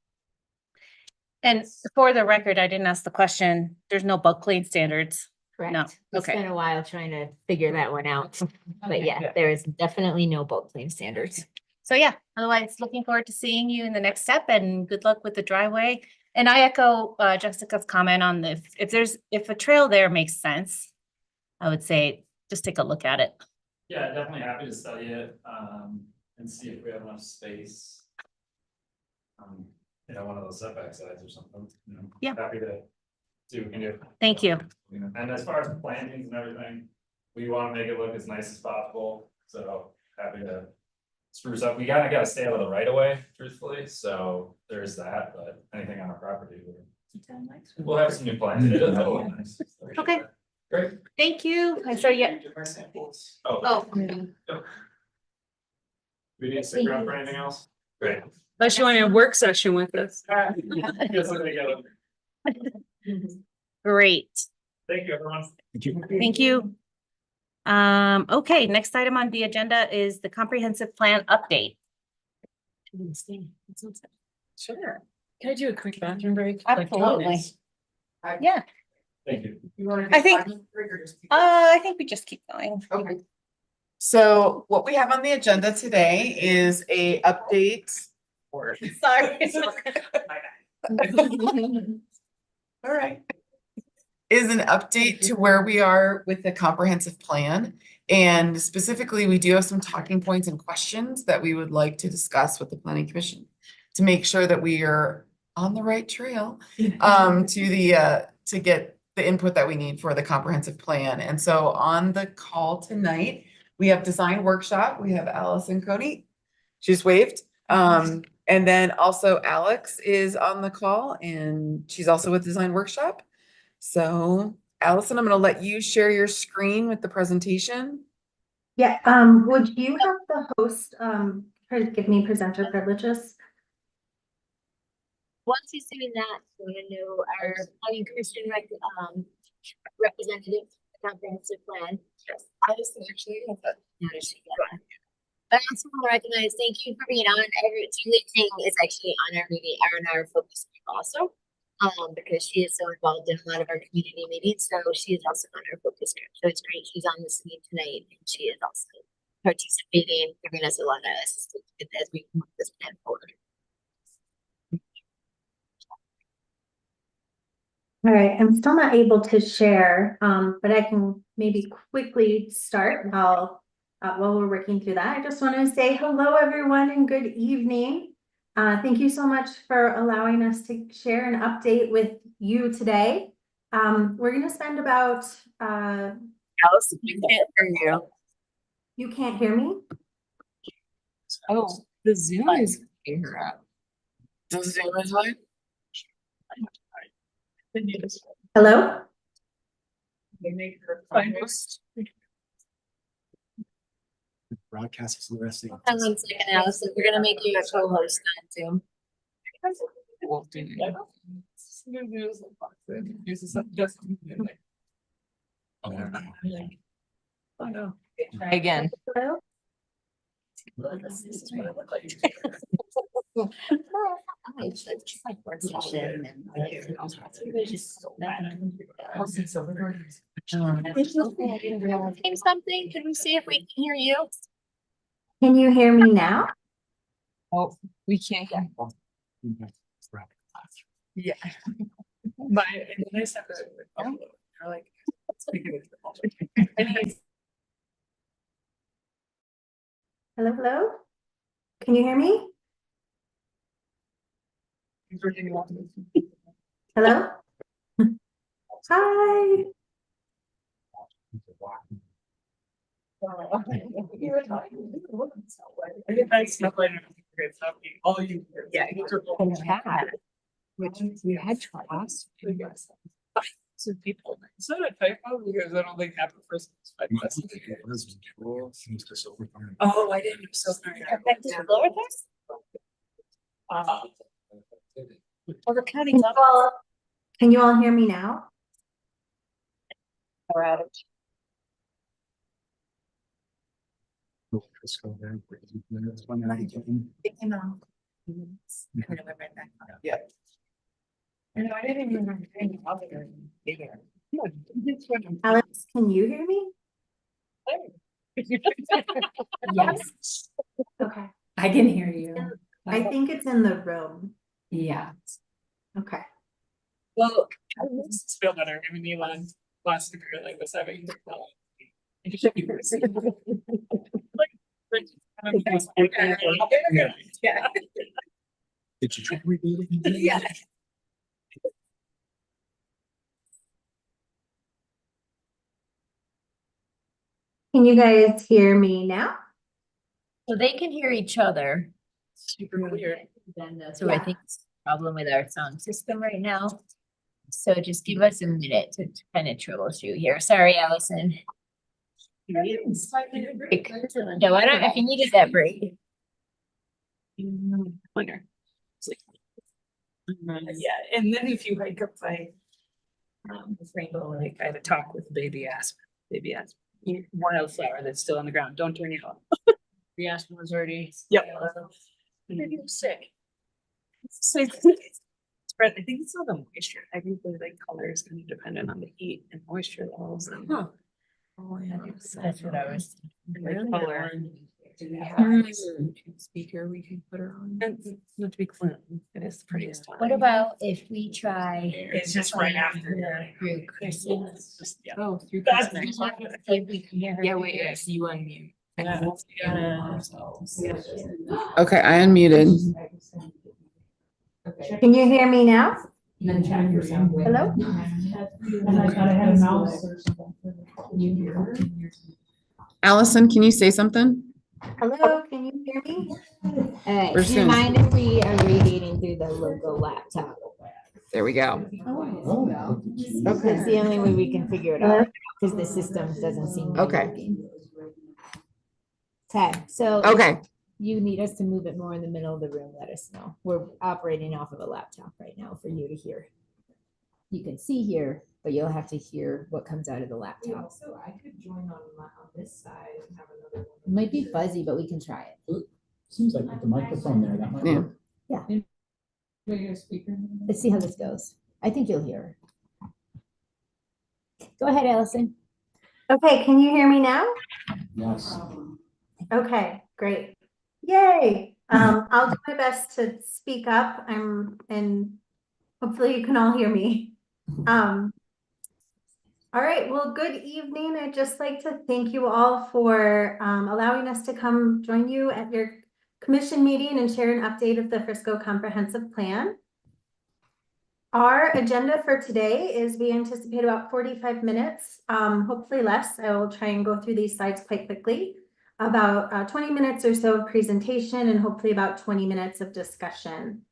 And for the record, I didn't ask the question. There's no bulk clean standards. Correct. We okay. spent a while trying to figure that one out. But yeah, there is definitely no bulk claim standards. So yeah, otherwise looking forward to seeing you in the next step and good luck with the driveway. And I echo Jessica's comment on if a trail there makes sense, I would say just take a look at it. Yeah, definitely happy to study it, and see if we have enough space. One of those setback sides or something, Yeah. Happy to see what we can do. Thank you. And as far as plantings and everything, we want to make it look as nice as possible, so happy to spruce up. We kind of got to stay out of the right of way, truthfully, so there's that, but anything on our property, we'll have some new plants. It'll look nice. Okay. Great. Thank you. I'm sorry, yeah. Oh. We need to stick around for anything else? Great. Unless you want a work session with us. Guess we're together. Great. Thank you, everyone. Thank you. Okay, next item on the agenda is the comprehensive plan update. Sure. Can I do a quick bathroom break? Absolutely. Yeah, Thank you. I think we just keep going. Okay. So what we have on the agenda today is a update. Sorry. All right. Is an update to where we are with the comprehensive plan. And specifically, we do have some talking points and questions that we would like to discuss with the planning commission to make sure that we are on the right trail to get the input that we need for the comprehensive plan. And so on the call tonight, we have design workshop. We have Allison Cody. She's waved. And then also Alex is on the call and she's also with design workshop. So Allison, I'm going to let you share your screen with the presentation. Yeah, would you have the host give me presenter privileges? Once he's doing that, we're gonna know our planning commission representative, comprehensive plan. I just actually have that. But I also want to recognize, thank you for being on. Julie King is actually on our focus group also, because she is so involved in a lot of our community meetings. So she is also on our focus group. So it's great she's on this meeting tonight, and she is also participating, giving us a lot of assistance as we move this plan forward. All right, I'm still not able to share, but I can maybe quickly start while we're working through that. I just want to say hello, everyone, and good evening. Thank you so much for allowing us to share an update with you today. We're going to spend about Allison, we can't hear you. You can't hear me? Oh, the Zoom is here. The Zoom is live? Hello? Broadcast is the rest of Hang on a second, Allison. We're gonna make you a co-host on Zoom. Oh, no. Try again. Hello? Name something. Can we see if we can hear you? Can you hear me now? Oh, we can't hear. Yeah. But I said that. You're like. Hello, hello? Can you hear me? Hello? Hi. All you. Yeah. Which we had class. Some people. It's not a typo because I don't think half the person. Oh, I didn't. So sorry. Can you all hear me now? Yeah. And I didn't even remember anything about it either. Alex, can you hear me? Yes, Okay, I can hear you. I think it's in the room. Yeah. Okay. Well, I just feel better giving you one last degree like this having. Yeah. Did you try repeating? Yeah. Can you guys hear me now? So they can hear each other. Super weird. So I think it's a problem with our sound system right now. So just give us a minute to kind of troubleshoot here. Sorry, Allison. Break. No, I don't, if you needed that break. Wonder. Yeah, and then if you wake up by. Rainbow, like I had a talk with baby aspen, wildflower that's still on the ground, don't turn it off. The aspen was already. Yep. Maybe I'm sick. Spread, I think it's all the moisture, I think the like color is kind of dependent on the heat and moisture levels and. Huh. Oh, yeah. That's what I was. Like color. Do we have Mm. speaker we can put her on? And not to be clean, it is the prettiest time. What about if we try? It's just right after. Through Christmas. Yeah. Oh, through That's Christmas. nice. If we can hear her. Yeah, wait, yes, you unmute. Okay, I unmuted. Can you hear me now? Hello? Allison, can you say something? Hello, can you hear me? We're Do just you gonna- mind if we are radiating through the logo laptop? There we go. That's the only way we can figure it out, because the system doesn't seem. to be Okay. working. Okay, so. Okay, You need us to move it more in the middle of the room, let us know. We're operating off of a laptop right now for you to hear. You can see here, but you'll have to hear what comes out of the laptop. So I could join on this side and have another. It might be fuzzy, but we can try it. Seems like with the microphone there, that might Yeah. work. Let's see how this goes. I think you'll hear her. Go ahead, Allison. Okay, can you hear me now? Yes. Okay, great. Yay. I'll do my best to speak up. And hopefully you can all hear me. All right, well, good evening. I'd just like to thank you all for allowing us to come join you at your commission meeting and share an update of the Frisco Comprehensive Plan. Our agenda for today is we anticipate about 45 minutes, hopefully less. I will try and go through these slides quite quickly. About 20 minutes or so of presentation and hopefully about 20 minutes of discussion.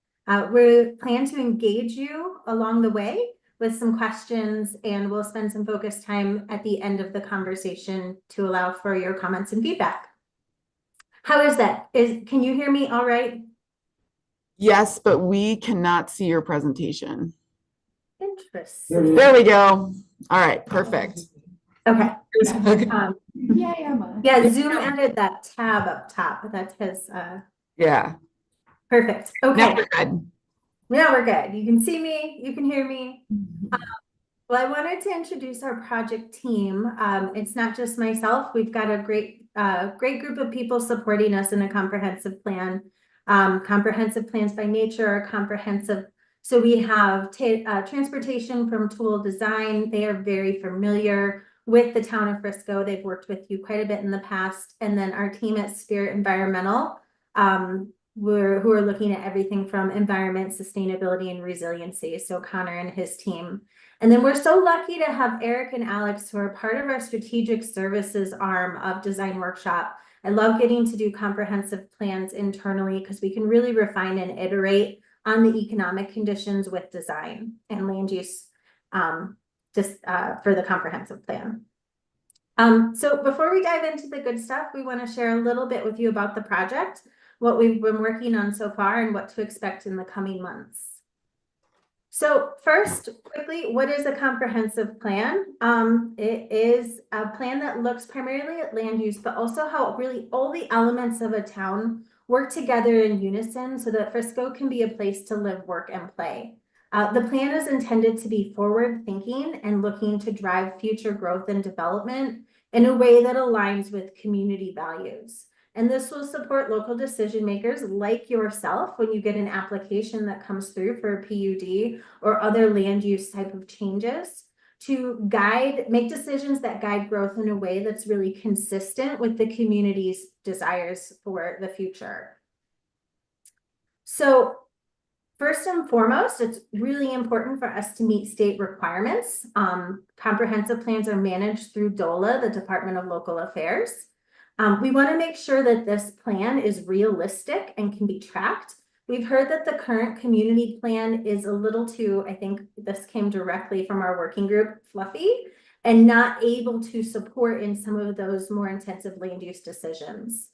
We plan to engage you along the way with some questions, and we'll spend some focused time at the end of the conversation to allow for your comments and feedback. How is that? Can you hear me all right? yes, but we cannot see your presentation. Interesting. There we go. All right, perfect. Okay. Okay. Yeah, Zoom added that tab up top. That has Yeah, perfect. now Okay. we're good. Now we're good. You can see me, you can hear me. Well, I wanted to introduce our project team. It's not just myself. We've got a great group of people supporting us in a comprehensive plan. Comprehensive plans by nature are comprehensive. So we have transportation from Tool Design. They are very familiar with the town of Frisco. They've worked with you quite a bit in the past. And then our team at Spirit Environmental. who are looking at everything from environment, sustainability, and resiliency. So Connor and his team. And then we're so lucky to have Eric and Alex, who are part of our strategic services arm of Design Workshop. I love getting to do comprehensive plans internally because we can really refine and iterate on the economic conditions with design and land use for the comprehensive plan. So before we dive into the good stuff, we want to share a little bit with you about the project, what we've been working on so far, and what to expect in the coming months. So first, quickly, what is a comprehensive plan? It is a plan that looks primarily at land use, but also how really all the elements of a town work together in unison so that Frisco can be a place to live, work, and play. The plan is intended to be forward-thinking and looking to drive future growth and development in a way that aligns with community values. And this will support local decision makers like yourself when you get an application that comes through for a PUD or other land use type of changes to make decisions that guide growth in a way that's really consistent with the community's desires for the future. So first and foremost, it's really important for us to meet state requirements. Comprehensive plans are managed through DOLA, the Department of Local Affairs. We want to make sure that this plan is realistic and can be tracked. We've heard that the current community plan is a little too, I think this came directly from our working group, fluffy, and not able to support in some of those more intensive land use decisions.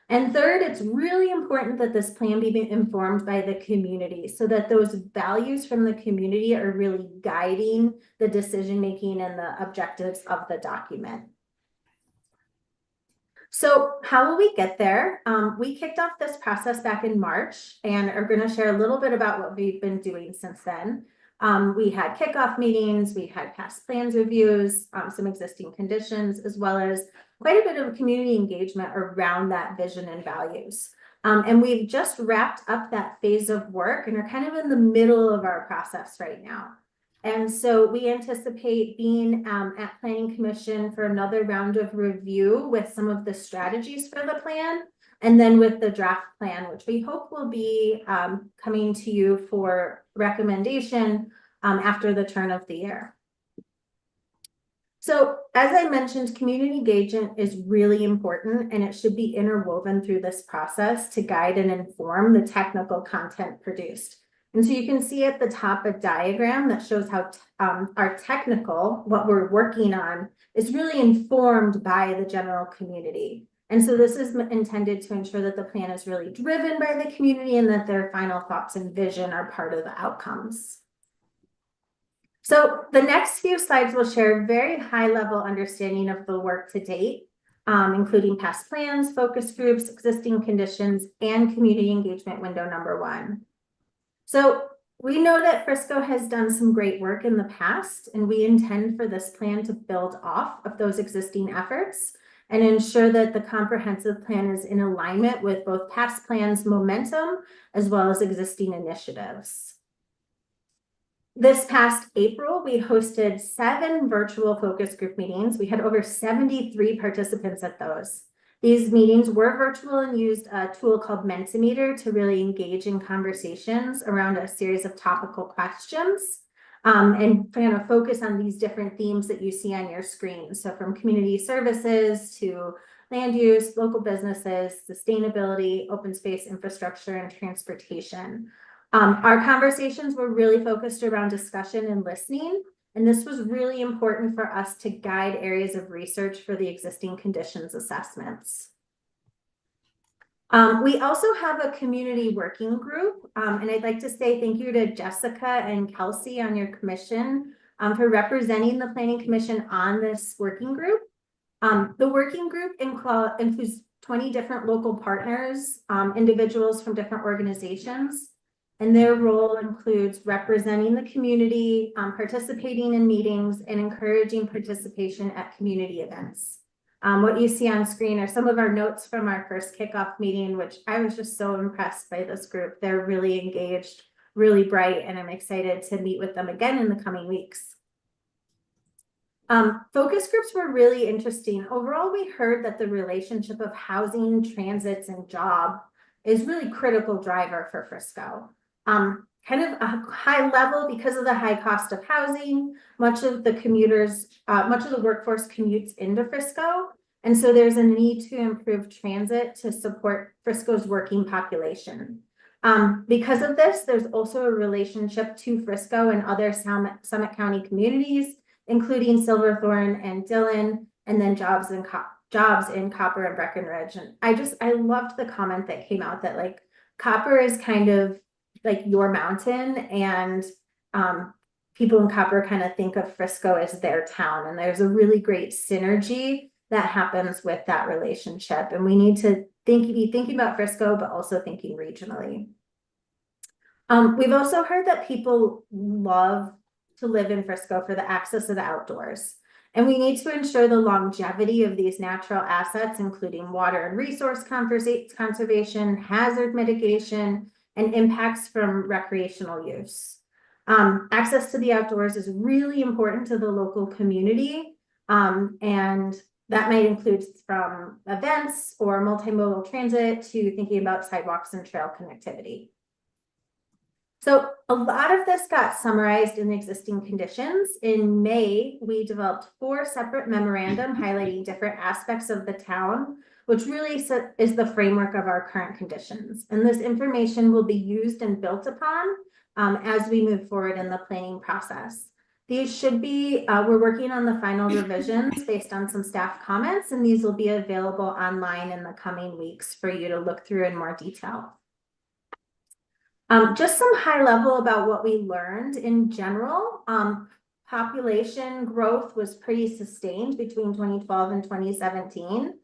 And third, it's really important that this plan be informed by the community so that those values from the community are really guiding the decision-making and the objectives of the document. So how will we get there? We kicked off this process back in March and are going to share a little bit about what we've been doing since then. We had kickoff meetings, we had past plans reviews, some existing conditions, as well as quite a bit of community engagement around that vision and values. And we've just wrapped up that phase of work and are kind of in the middle of our process right now. And so we anticipate being at Planning Commission for another round of review with some of the strategies for the plan, and then with the draft plan, which we hope will be coming to you for recommendation after the turn of the year. So as I mentioned, community engagement is really important and it should be interwoven through this process to guide and inform the technical content produced. And so you can see at the top a diagram that shows how our technical, what we're working on, is really informed by the general community. And so this is intended to ensure that the plan is really driven by the community and that their final thoughts and vision are part of the outcomes. So the next few slides will share a very high level understanding of the work to date, including past plans, focus groups, existing conditions, and community engagement window number 1. So we know that Frisco has done some great work in the past, and we intend for this plan to build off of those existing efforts and ensure that the comprehensive plan is in alignment with both past plans' momentum as well as existing initiatives. This past April, we hosted 7 virtual focus group meetings. We had over 73 participants at those. These meetings were virtual and used a tool called Mentimeter to really engage in conversations around a series of topical questions and kind of focus on these different themes that you see on your screen. So from community services to land use, local businesses, sustainability, open space infrastructure, and transportation. Our conversations were really focused around discussion and listening. And this was really important for us to guide areas of research for the existing conditions assessments. We also have a community working group, and I'd like to say thank you to Jessica and Kelsey on your commission for representing the Planning Commission on this working group. The working group includes 20 different local partners, individuals from different organizations. And their role includes representing the community, participating in meetings, and encouraging participation at community events. What you see on screen are some of our notes from our first kickoff meeting, which I was just so impressed by this group. They're really engaged, really bright, and I'm excited to meet with them again in the coming weeks. Focus groups were really interesting. Overall, we heard that the relationship of housing, transits, and is really critical driver for Frisco. Kind of a high level because of the high cost of housing, much of the workforce commutes into Frisco. And so there's a need to improve transit to support Frisco's working population. Because of this, there's also a relationship to Frisco and other Summit County communities, including Silverthorne and Dillon, and then jobs in Copper and Breckenridge. And I loved the comment that came out that like Copper is kind of like your mountain, and people in Copper kind of think of Frisco as their town. And there's a really great synergy that happens with that relationship. And we need to be thinking about Frisco, but also thinking regionally. We've also heard that people love to live in Frisco for the access to the outdoors. And we need to ensure the longevity of these natural assets, including water and resource conservation, hazard mitigation, and impacts from recreational use. Access to the outdoors is really important to the local community. And that might include from events or multimodal transit to thinking about sidewalks and trail connectivity. So a lot of this got summarized in existing conditions. In May, we developed 4 separate memorandum highlighting different aspects of the town, which really is the framework of our current conditions. And this information will be used and built upon as we move forward in the planning process. These should be, we're working on the final revisions based on some staff comments, and these will be available online in the coming weeks for you to look through in more detail. Just some high level about what we learned in general. Population growth was pretty sustained between 2012 and 2017.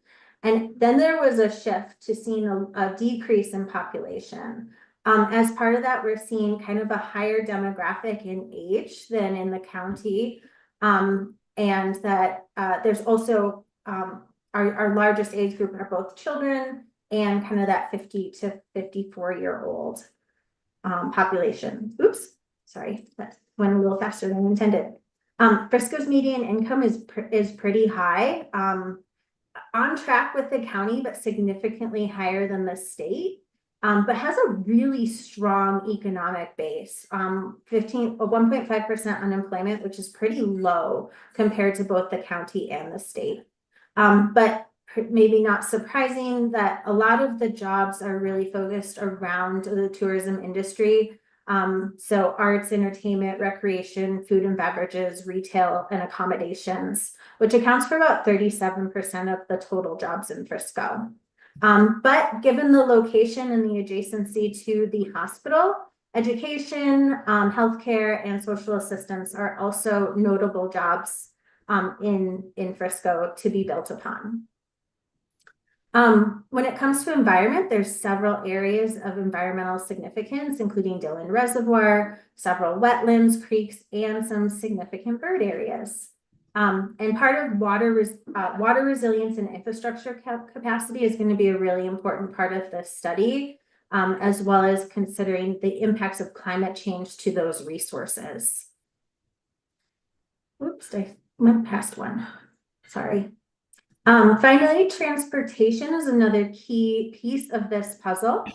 And then there was a shift to seeing a decrease in population. As part of that, we're seeing kind of a higher demographic in age than in the county. And that there's also our largest age group are both children and kind of that 50 to 54-year-old population. Oops, sorry, that went a little faster than intended. Frisco's median income is pretty high, on track with the county, but significantly higher than the state. But has a really strong economic base, 1.5% unemployment, which is pretty low compared to both the county and the state. But maybe not surprising that a lot of the jobs are really focused around the tourism industry. So arts, entertainment, recreation, food and beverages, retail, and accommodations, which accounts for about 37% of the total jobs in Frisco. But given the location and the adjacency to the hospital, education, healthcare, and social assistance are also notable jobs in Frisco to be built upon. When it comes to environment, there's several areas of environmental significance, including Dillon Reservoir, several wetlands, creeks, and some significant bird areas. And part of water resilience and infrastructure capacity is going to be a really important part of this study, as well as considering the impacts of climate change to those resources. Oops, I went past one. Sorry. Finally, transportation is another key piece of this puzzle.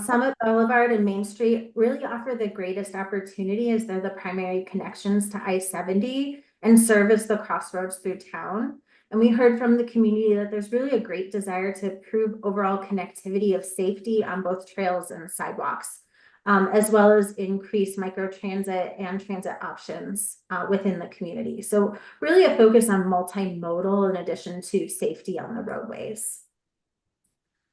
Summit Boulevard and Main Street really offer the greatest opportunity as they're the primary connections to I-70 and serve as the crossroads through town. And we heard from the community that there's really a great desire to improve overall connectivity of safety on both trails and sidewalks, as well as increase microtransit and transit options within the community. So really a focus on multimodal in addition to safety on the roadways.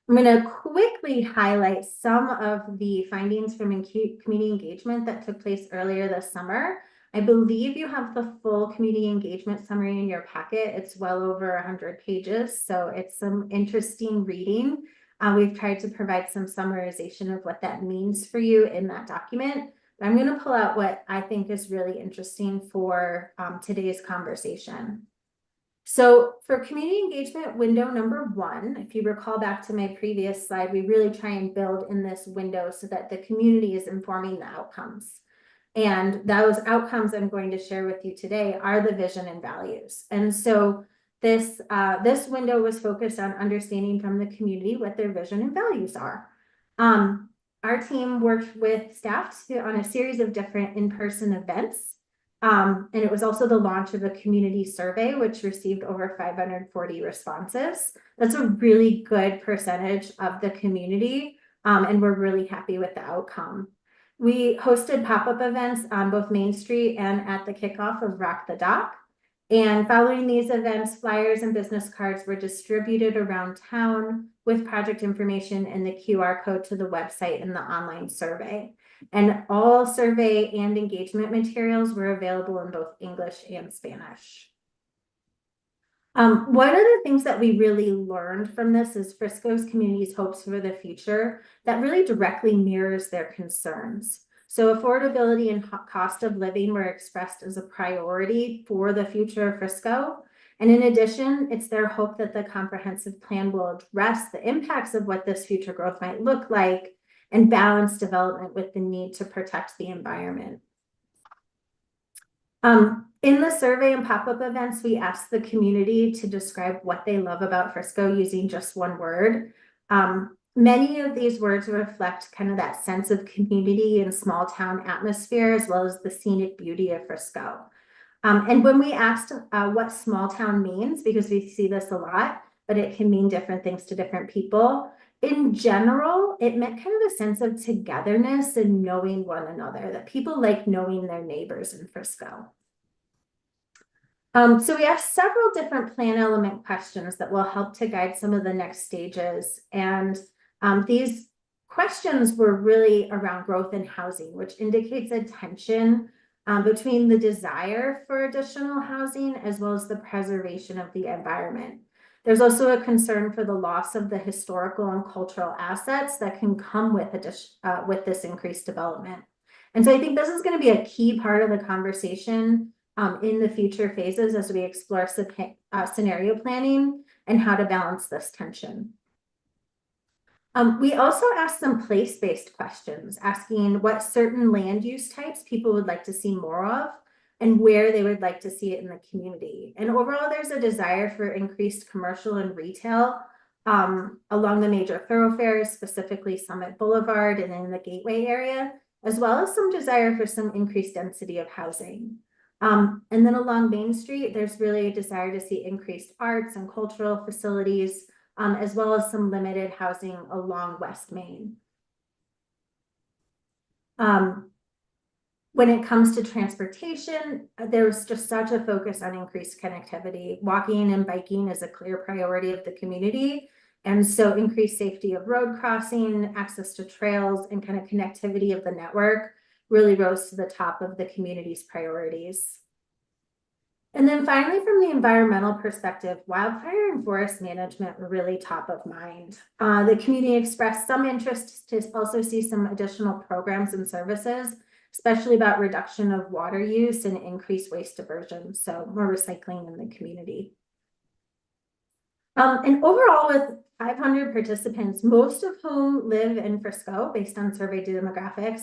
I'm going to quickly highlight some of the findings from community engagement that took place earlier this summer. I believe you have the full community engagement summary in your packet. It's well over 100 pages, so it's some interesting reading. We've tried to provide some summarization of what that means for you in that document. But I'm going to pull out what I think is really interesting for today's conversation. So for community engagement window number 1, if you recall back to my previous slide, we really try and build in this window so that the community is informing the outcomes. And those outcomes I'm going to share with you today are the vision and values. And so this window was focused on understanding from the community what their vision and values are. Our team worked with staff on a series of different in-person events. And it was also the launch of a community survey, which received over 540 responses. That's a really good percentage of the community, and we're really happy with the outcome. We hosted pop-up events on both Main Street and at the kickoff of Rock the Dock. And following these events, flyers and business cards were distributed around town with project information and the QR code to the website and the online survey. And all survey and engagement materials were available in both English and Spanish. One of the things that we really learned from this is Frisco's community's hopes for the future that really directly mirrors their concerns. So affordability and cost of living were expressed as a priority for the future of Frisco. And in addition, it's their hope that the comprehensive plan will address the impacts of what this future growth might look like and balance development with the need to protect the environment. In the survey and pop-up events, we asked the community to describe what they love about Frisco using just one word. Many of these words reflect kind of that sense of community and small town atmosphere, as well as the scenic beauty of Frisco. And when we asked what small town means, because we see this a lot, but it can mean different things to different people. In general, it meant kind of a sense of togetherness and knowing one another, that people like knowing their neighbors in Frisco. So we have several different plan element questions that will help to guide some of the next stages. And these questions were really around growth in housing, which indicates a tension between the desire for additional housing as well as the preservation of the environment. There's also a concern for the loss of the historical and cultural assets that can come with this increased development. And so I think this is going to be a key part of the conversation in the future phases as we explore scenario planning and how to balance this tension. We also asked some place-based questions, asking what certain land use types people would like to see more of and where they would like to see it in the community. And overall, there's a desire for increased commercial and retail along the major thoroughfares, specifically Summit Boulevard and in the Gateway area, as well as some desire for some increased density of housing. And then along Main Street, there's really a desire to see increased arts and cultural facilities, as well as some limited housing along West Main. When it comes to transportation, there's just such a focus on increased connectivity. Walking and biking is a clear priority of the community. And so increased safety of road crossing, access to trails, and kind of connectivity of the network really rose to the top of the community's priorities. And then finally, from the environmental perspective, wildfire and forest management were really top of mind. The community expressed some interest to also see some additional programs and services, especially about reduction of water use and increased waste diversion, so more recycling in the community. And overall, with 500 participants, most of whom live in Frisco based on survey demographics,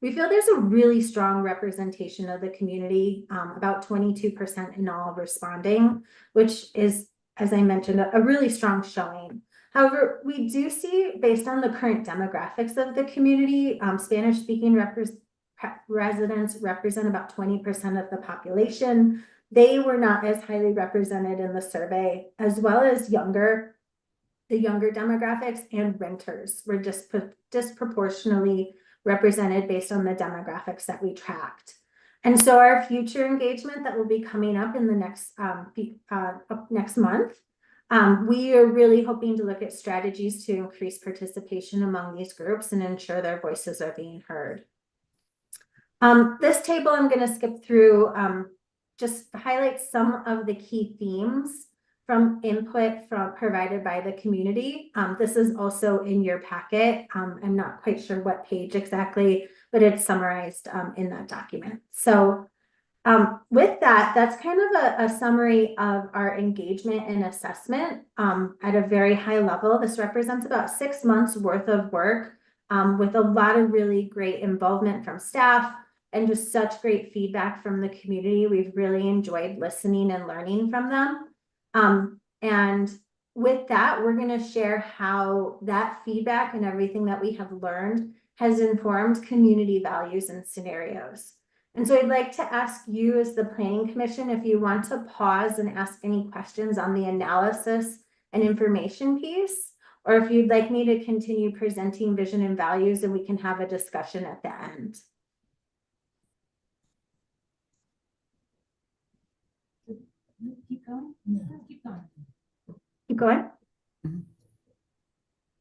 we feel there's a really strong representation of the community, about 22% in all responding, which is, as I mentioned, a really strong showing. However, we do see, based on the current demographics of the community, Spanish-speaking residents represent about 20% of the population. They were not as highly represented in the survey, as well as the younger demographics and renters were disproportionately represented based on the demographics that we tracked. And so our future engagement that will be coming up in the next month, we are really hoping to look at strategies to increase participation among these groups and ensure their voices are being heard. This table I'm going to skip through, just highlight some of the key themes from input provided by the community. This is also in your packet. I'm not quite sure what page exactly, but it's summarized in that document. So with that, that's kind of a summary of our engagement and assessment at a very high level. This represents about 6 months worth of work with a lot of really great involvement from staff and just such great feedback from the community. We've really enjoyed listening and learning from them. And with that, we're gonna share how that feedback and everything that we have learned has informed community values and scenarios. And so I'd like to ask you as the Planning Commission, if you want to pause and ask any questions on the analysis and information piece, or if you'd like me to continue presenting vision and values and we can have a discussion at the end. Keep going. Keep going. Keep going?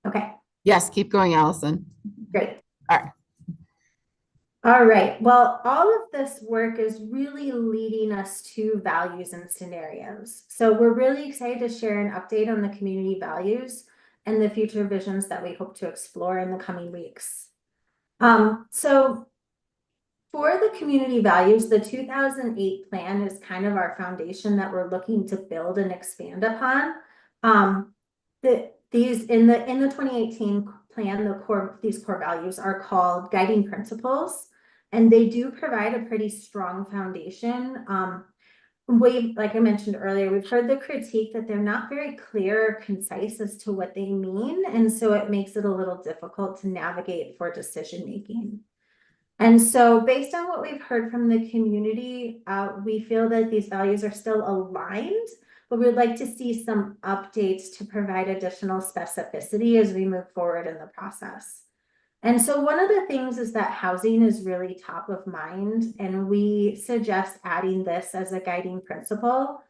Okay, Yes, keep going, Allison. great. All right. All right, well, all of this work is really leading us to values and scenarios. So we're really excited to share an update on the community values and the future visions that we hope to explore in the coming weeks. So for the community values, the 2008 plan is kind of our foundation that we're looking to build and expand upon. These in the 2018 plan, these core values are called guiding principles, and they do provide a pretty strong foundation. Like I mentioned earlier, we've heard the critique that they're not very clear or concise as to what they mean, and so it makes it a little difficult to navigate for decision making. And so based on what we've heard from the community, we feel that these values are still aligned, but we'd like to see some updates to provide additional specificity as we move forward in the process. And so one of the things is that housing is really top of mind, and we suggest adding this as a guiding principle.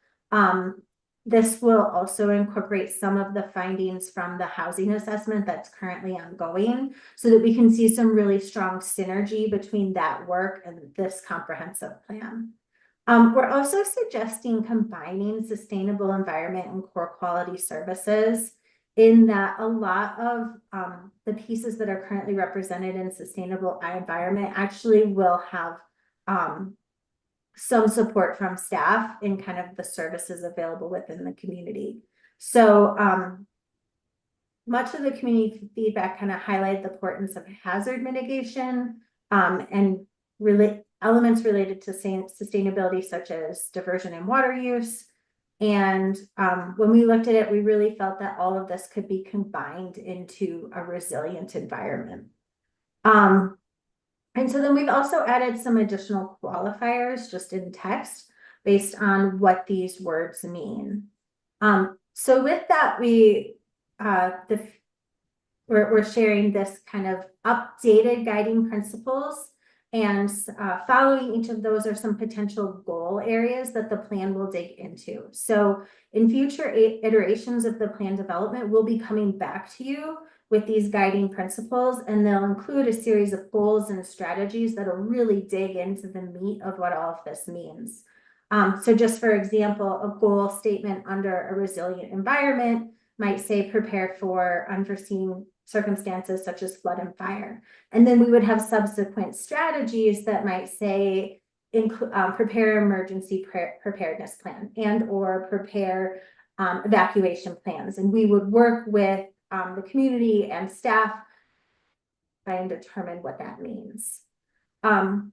This will also incorporate some of the findings from the housing assessment that's currently ongoing, so that we can see some really strong synergy between that work and this comprehensive plan. We're also suggesting combining sustainable environment and core quality services, in that a lot of the pieces that are currently represented in sustainable environment actually will have some support from staff in kind of the services available within the community. So much of the community feedback kind of highlighted the importance of hazard mitigation and elements related to sustainability, such as diversion and water use. And when we looked at it, we really felt that all of this could be combined into a resilient environment. And so then we've also added some additional qualifiers just in text based on what these words mean. So with that, we're sharing this kind of updated guiding principles, and following each of those are some potential goal areas that the plan will dig into. So in future iterations of the plan development, we'll be coming back to you with these guiding principles, and they'll include a series of goals and strategies that'll really dig into the meat of what all of this means. So just for example, a goal statement under a resilient environment might say prepare for unforeseen circumstances such as flood and fire. And then we would have subsequent strategies that might say prepare emergency preparedness plan and or prepare evacuation plans. And we would work with the community and staff try and determine what that means. And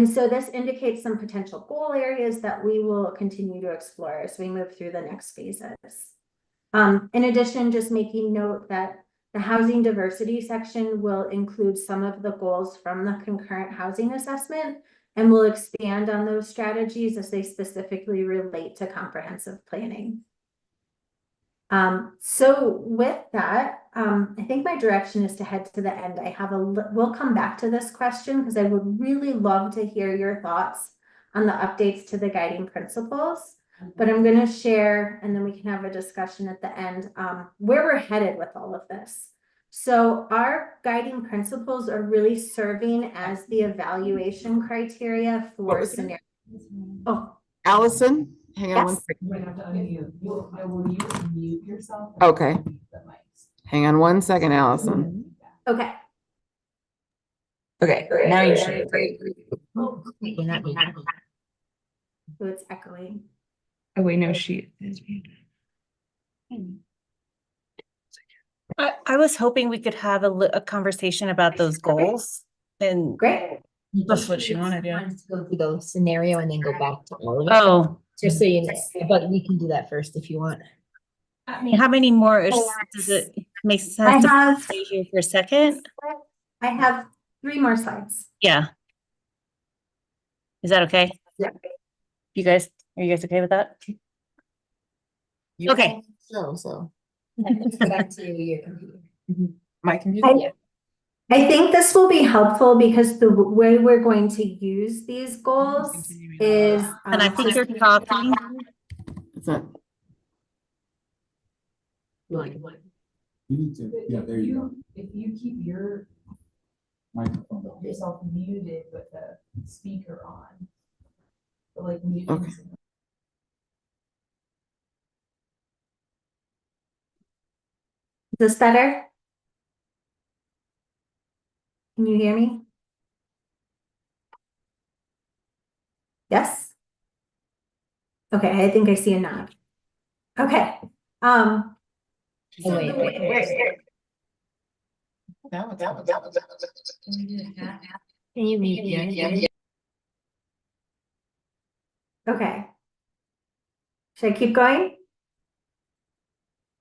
so this indicates some potential goal areas that we will continue to explore as we move through the next phases. In addition, just making note that the housing diversity section will include some of the goals from the concurrent housing assessment, and we'll expand on those strategies as they specifically relate to comprehensive planning. So with that, I think my direction is to head to the end. We'll come back to this question because I would really love to hear your thoughts on the updates to the guiding principles, but I'm going to share, and then we can have a discussion at the end, where we're headed with all of this. So our guiding principles are really serving as the evaluation criteria for scenarios. Oh, Allison, hang on one yes. second. You're gonna have to unmute. Will you mute yourself? Okay. Mute the mics. Hang on one second, Allison. Okay. Okay, now you should. So it's echoing. Oh, wait, no, she is. I was hoping we could have a conversation about those goals and. Great. That's what she wanted, yeah. Go through the scenario and then go back to all of it. Oh, Just so you know, but we can do that first if you want. How many more does it make sense I to have, stay here for a second? I have 3 more slides. Yeah. Is that okay? Yeah. You guys, are you guys okay with that? Okay. So. Back to your computer. My computer. I think this will be helpful because the way we're going to use these goals is. And I think you're talking. Is that? You need to, yeah, there you go. If you keep your Microphone. yourself muted with the speaker on. But like muted. Okay. Is this better? Can you hear me? Yes? Okay, I think I see a nod. Okay, Oh, wait. Can you mute me? okay. Should I keep going?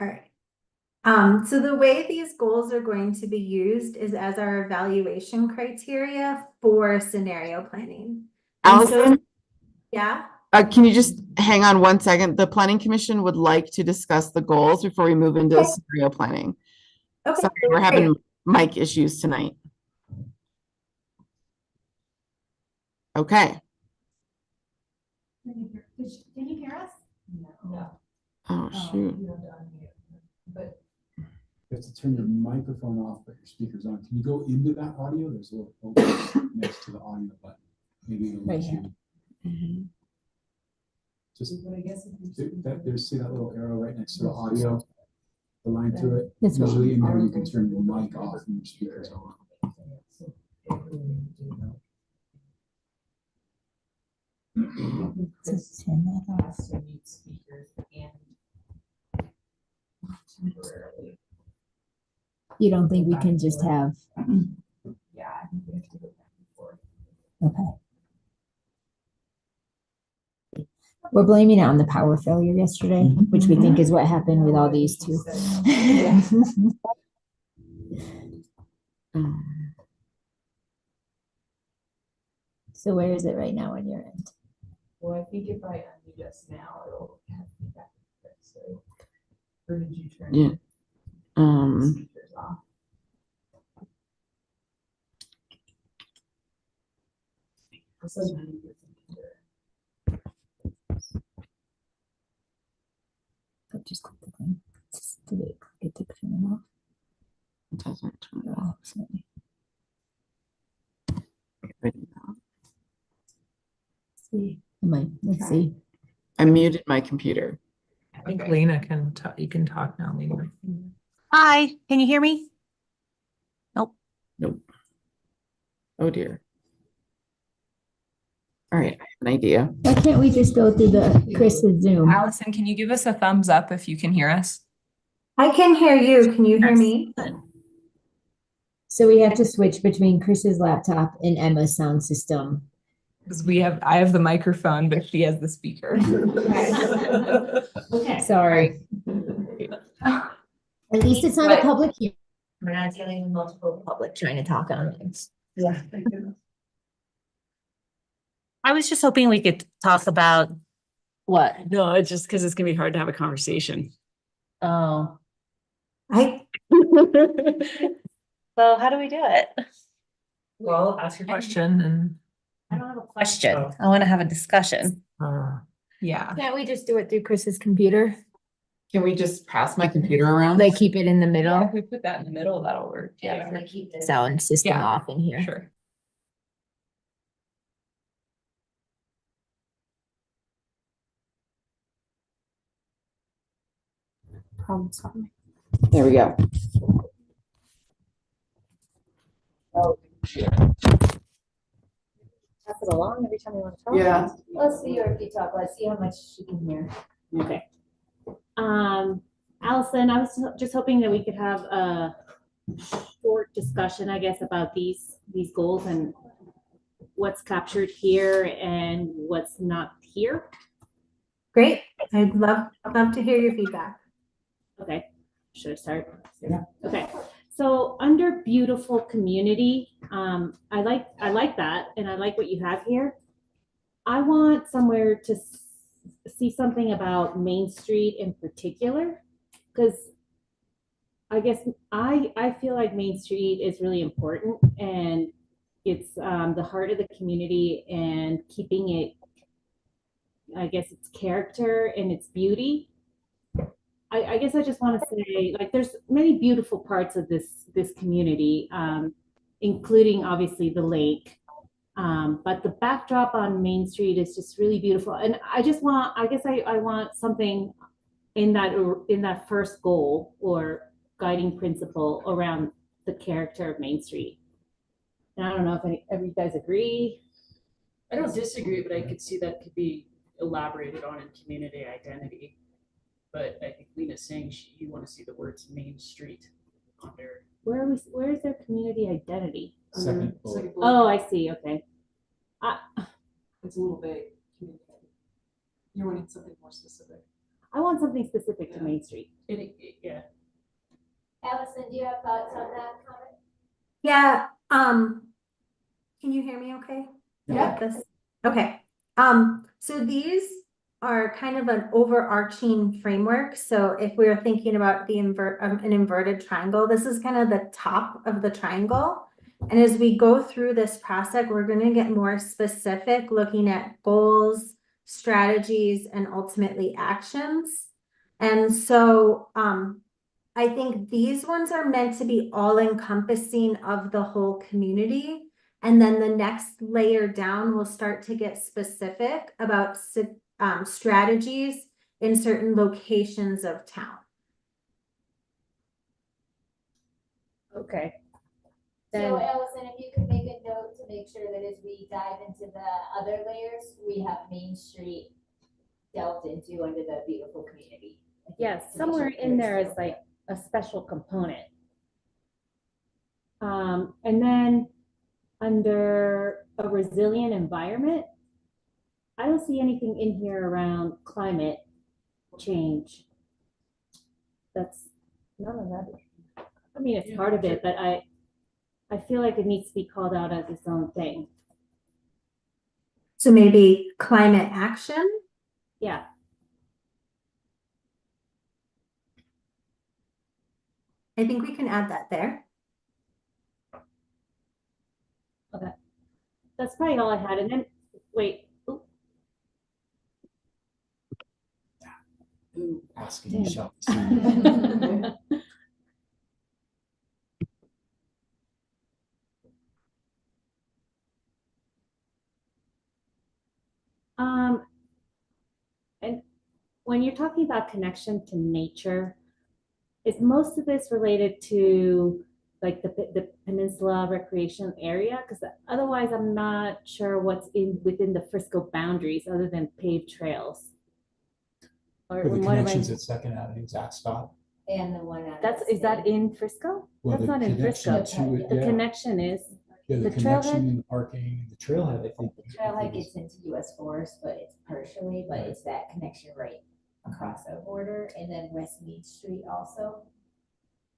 All right. So the way these goals are going to be used is as our evaluation criteria for scenario planning. And so- Allison, Yeah, can you just hang on one second? The planning commission would like to discuss the goals before we move into Okay. scenario planning. okay. Sorry, we're having mic issues tonight. Okay. Can you hear us? No. Oh, shoot. You have to unmute. But You have to turn your microphone off, but your speaker's on. Can you go into that audio? There's a little opening next to the audio button. Maybe it'll let Right you. Just, but I guess if you. there's, see that little arrow right next to the audio? The line through it? This one. Usually in there, you can turn your mic off and your speakers on. Has to mute speakers and. Temporarily. You don't think we can just have, Yeah, I think we have to go back and forth. okay. We're blaming it on the power failure yesterday, which we think is what happened with all these two. So where is it right now on your end? Well, I think if I unmute us now, it'll have feedback. So, or did you turn? Yeah. the speakers off? This is really good computer. Oh, just click the thing. Did it get to turn it off? It doesn't turn it Oh, off. sorry. See, let's see. I muted my computer. I think Lena can talk, you can talk now, Lena. Hi, can you hear me? Nope. Oh dear. All right, I have an idea. Why can't we just go through the Chris's Zoom? Allison, can you give us a thumbs up if you can hear us? I can hear you. Can you hear me? So we have to switch between Chris's laptop and Emma's sound system. Because I have the microphone, but she has the speaker. Okay. Sorry. At least it's not a public hearing. We're not dealing with multiple public trying to talk on things. Yeah. I was just hoping we could talk about. What? No, it's just because it's gonna be hard to have a conversation. Oh, I, so how do we do it? Well, ask your question and. I don't have a question. I want to have a discussion. Yeah. Can't we just do it through Chris's computer? Can we just pass my computer around? Like keep it in the middle? If we put that in the middle, that'll work. Yeah, like keep the sound system Yeah. off in here. Sure. Problem solving. There we go. Pass it along every time you want to talk. Yeah. Let's see her if you talk. Let's see how much she can hear. Okay. Allison, I was just hoping that we could have a short discussion, I guess, about these goals and what's captured here and what's not here. great. I'd love to hear your feedback. Okay, should I start? Yeah. Okay, so under beautiful community, I like that, and I like what you have here. I want somewhere to see something about Main Street in particular, because I guess I feel like Main Street is really important, and it's the heart of the community, and keeping it, I guess, its character and its beauty. I guess I just want to say, like, there's many beautiful parts of this community, including obviously the lake. But the backdrop on Main Street is just really beautiful. And I guess I want something in that first goal or guiding principle around the character of Main Street. And I don't know if you guys agree. I don't disagree, but I could see that could be elaborated on in community identity. But I think Lena's saying you want to see the words Main Street under. Where is their community identity? Second Oh, I see. Okay. It's a little vague. You wanted something more specific. I want something specific to Main Street. Yeah. Allison, do you have thoughts on that comment? Yeah, can you hear me okay? Yeah. This, okay, so these are kind of an overarching framework. So if we were thinking about the an inverted triangle, this is kind of the top of the triangle. And as we go through this process, we're going to get more specific, looking at goals, strategies, and ultimately actions. And so I think these ones are meant to be all encompassing of the whole community. And then the next layer down will start to get specific about strategies in certain locations of town. Okay. So Then, Allison, if you could make a note to make sure that as we dive into the other layers, we have Main Street delved into under the beautiful community. yes, somewhere in there is like a special component. And then under a resilient environment, I don't see anything in here around climate change. That's none of that. I mean, it's part of it, but I feel like it needs to be called out as its own thing. So maybe climate action? Yeah. I think we can add that there. Okay. That's probably all I had. And then, wait. Ooh. Asking Damn. yourself. And when you're talking about connection to nature, is most of this related to like the peninsula recreation area? Because otherwise I'm not sure what's within the Frisco boundaries other than paved trails. Or For the what am I- connections at Second Avenue, Zach Scott. And the one on. is that in Frisco? Well, That's the not in Frisco. connection to it, The yeah. connection is, Yeah, the the trailhead? connection and the parking, the trailhead, I think. The trailhead gets into US Forest, but it's partially, but it's that connection right across the border, and then West Main Street also.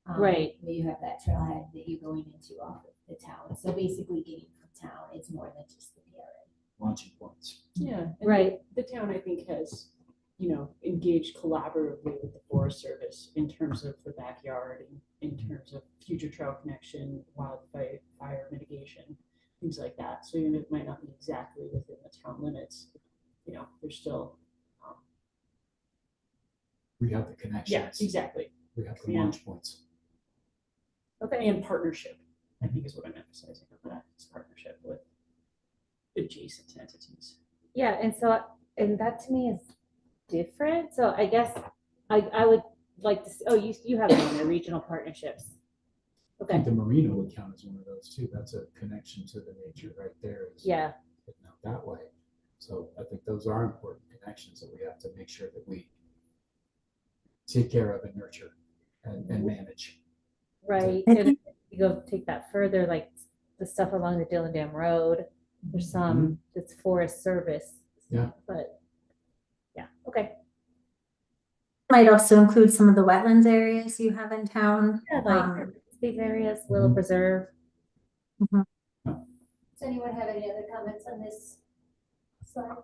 Right. Where you have that trailhead that you're going into off of the town. So basically getting from town, it's more than just the PRA. Launching points. Yeah. and Right. The town, I think, has, engaged collaboratively with the Forest Service in terms of the backyard and in terms of future trail connection, wildfire fire mitigation, things like that. So even if it might not be exactly within the town limits, there's still, We have the connections. yeah, exactly. We have the Yeah. launch points. okay. And partnership, I think is what I'm emphasizing of that, is partnership with adjacent entities. Yeah, and that to me is different. So I guess I would like to, you have it in the regional partnerships. I Okay, think the marina would count as one of those too. That's a connection to the nature right there. yeah, That way. So I think those are important connections that we have to make sure that we take care of and nurture and manage. right. And if you go take that further, like the stuff along the Dillon Dam Road, there's some that's Forest Service. Yeah. But yeah, okay. might also include some of the wetlands areas you have in town. Yeah, like these areas, Willow Preserve. Mhm. Does anyone have any other comments on this slide?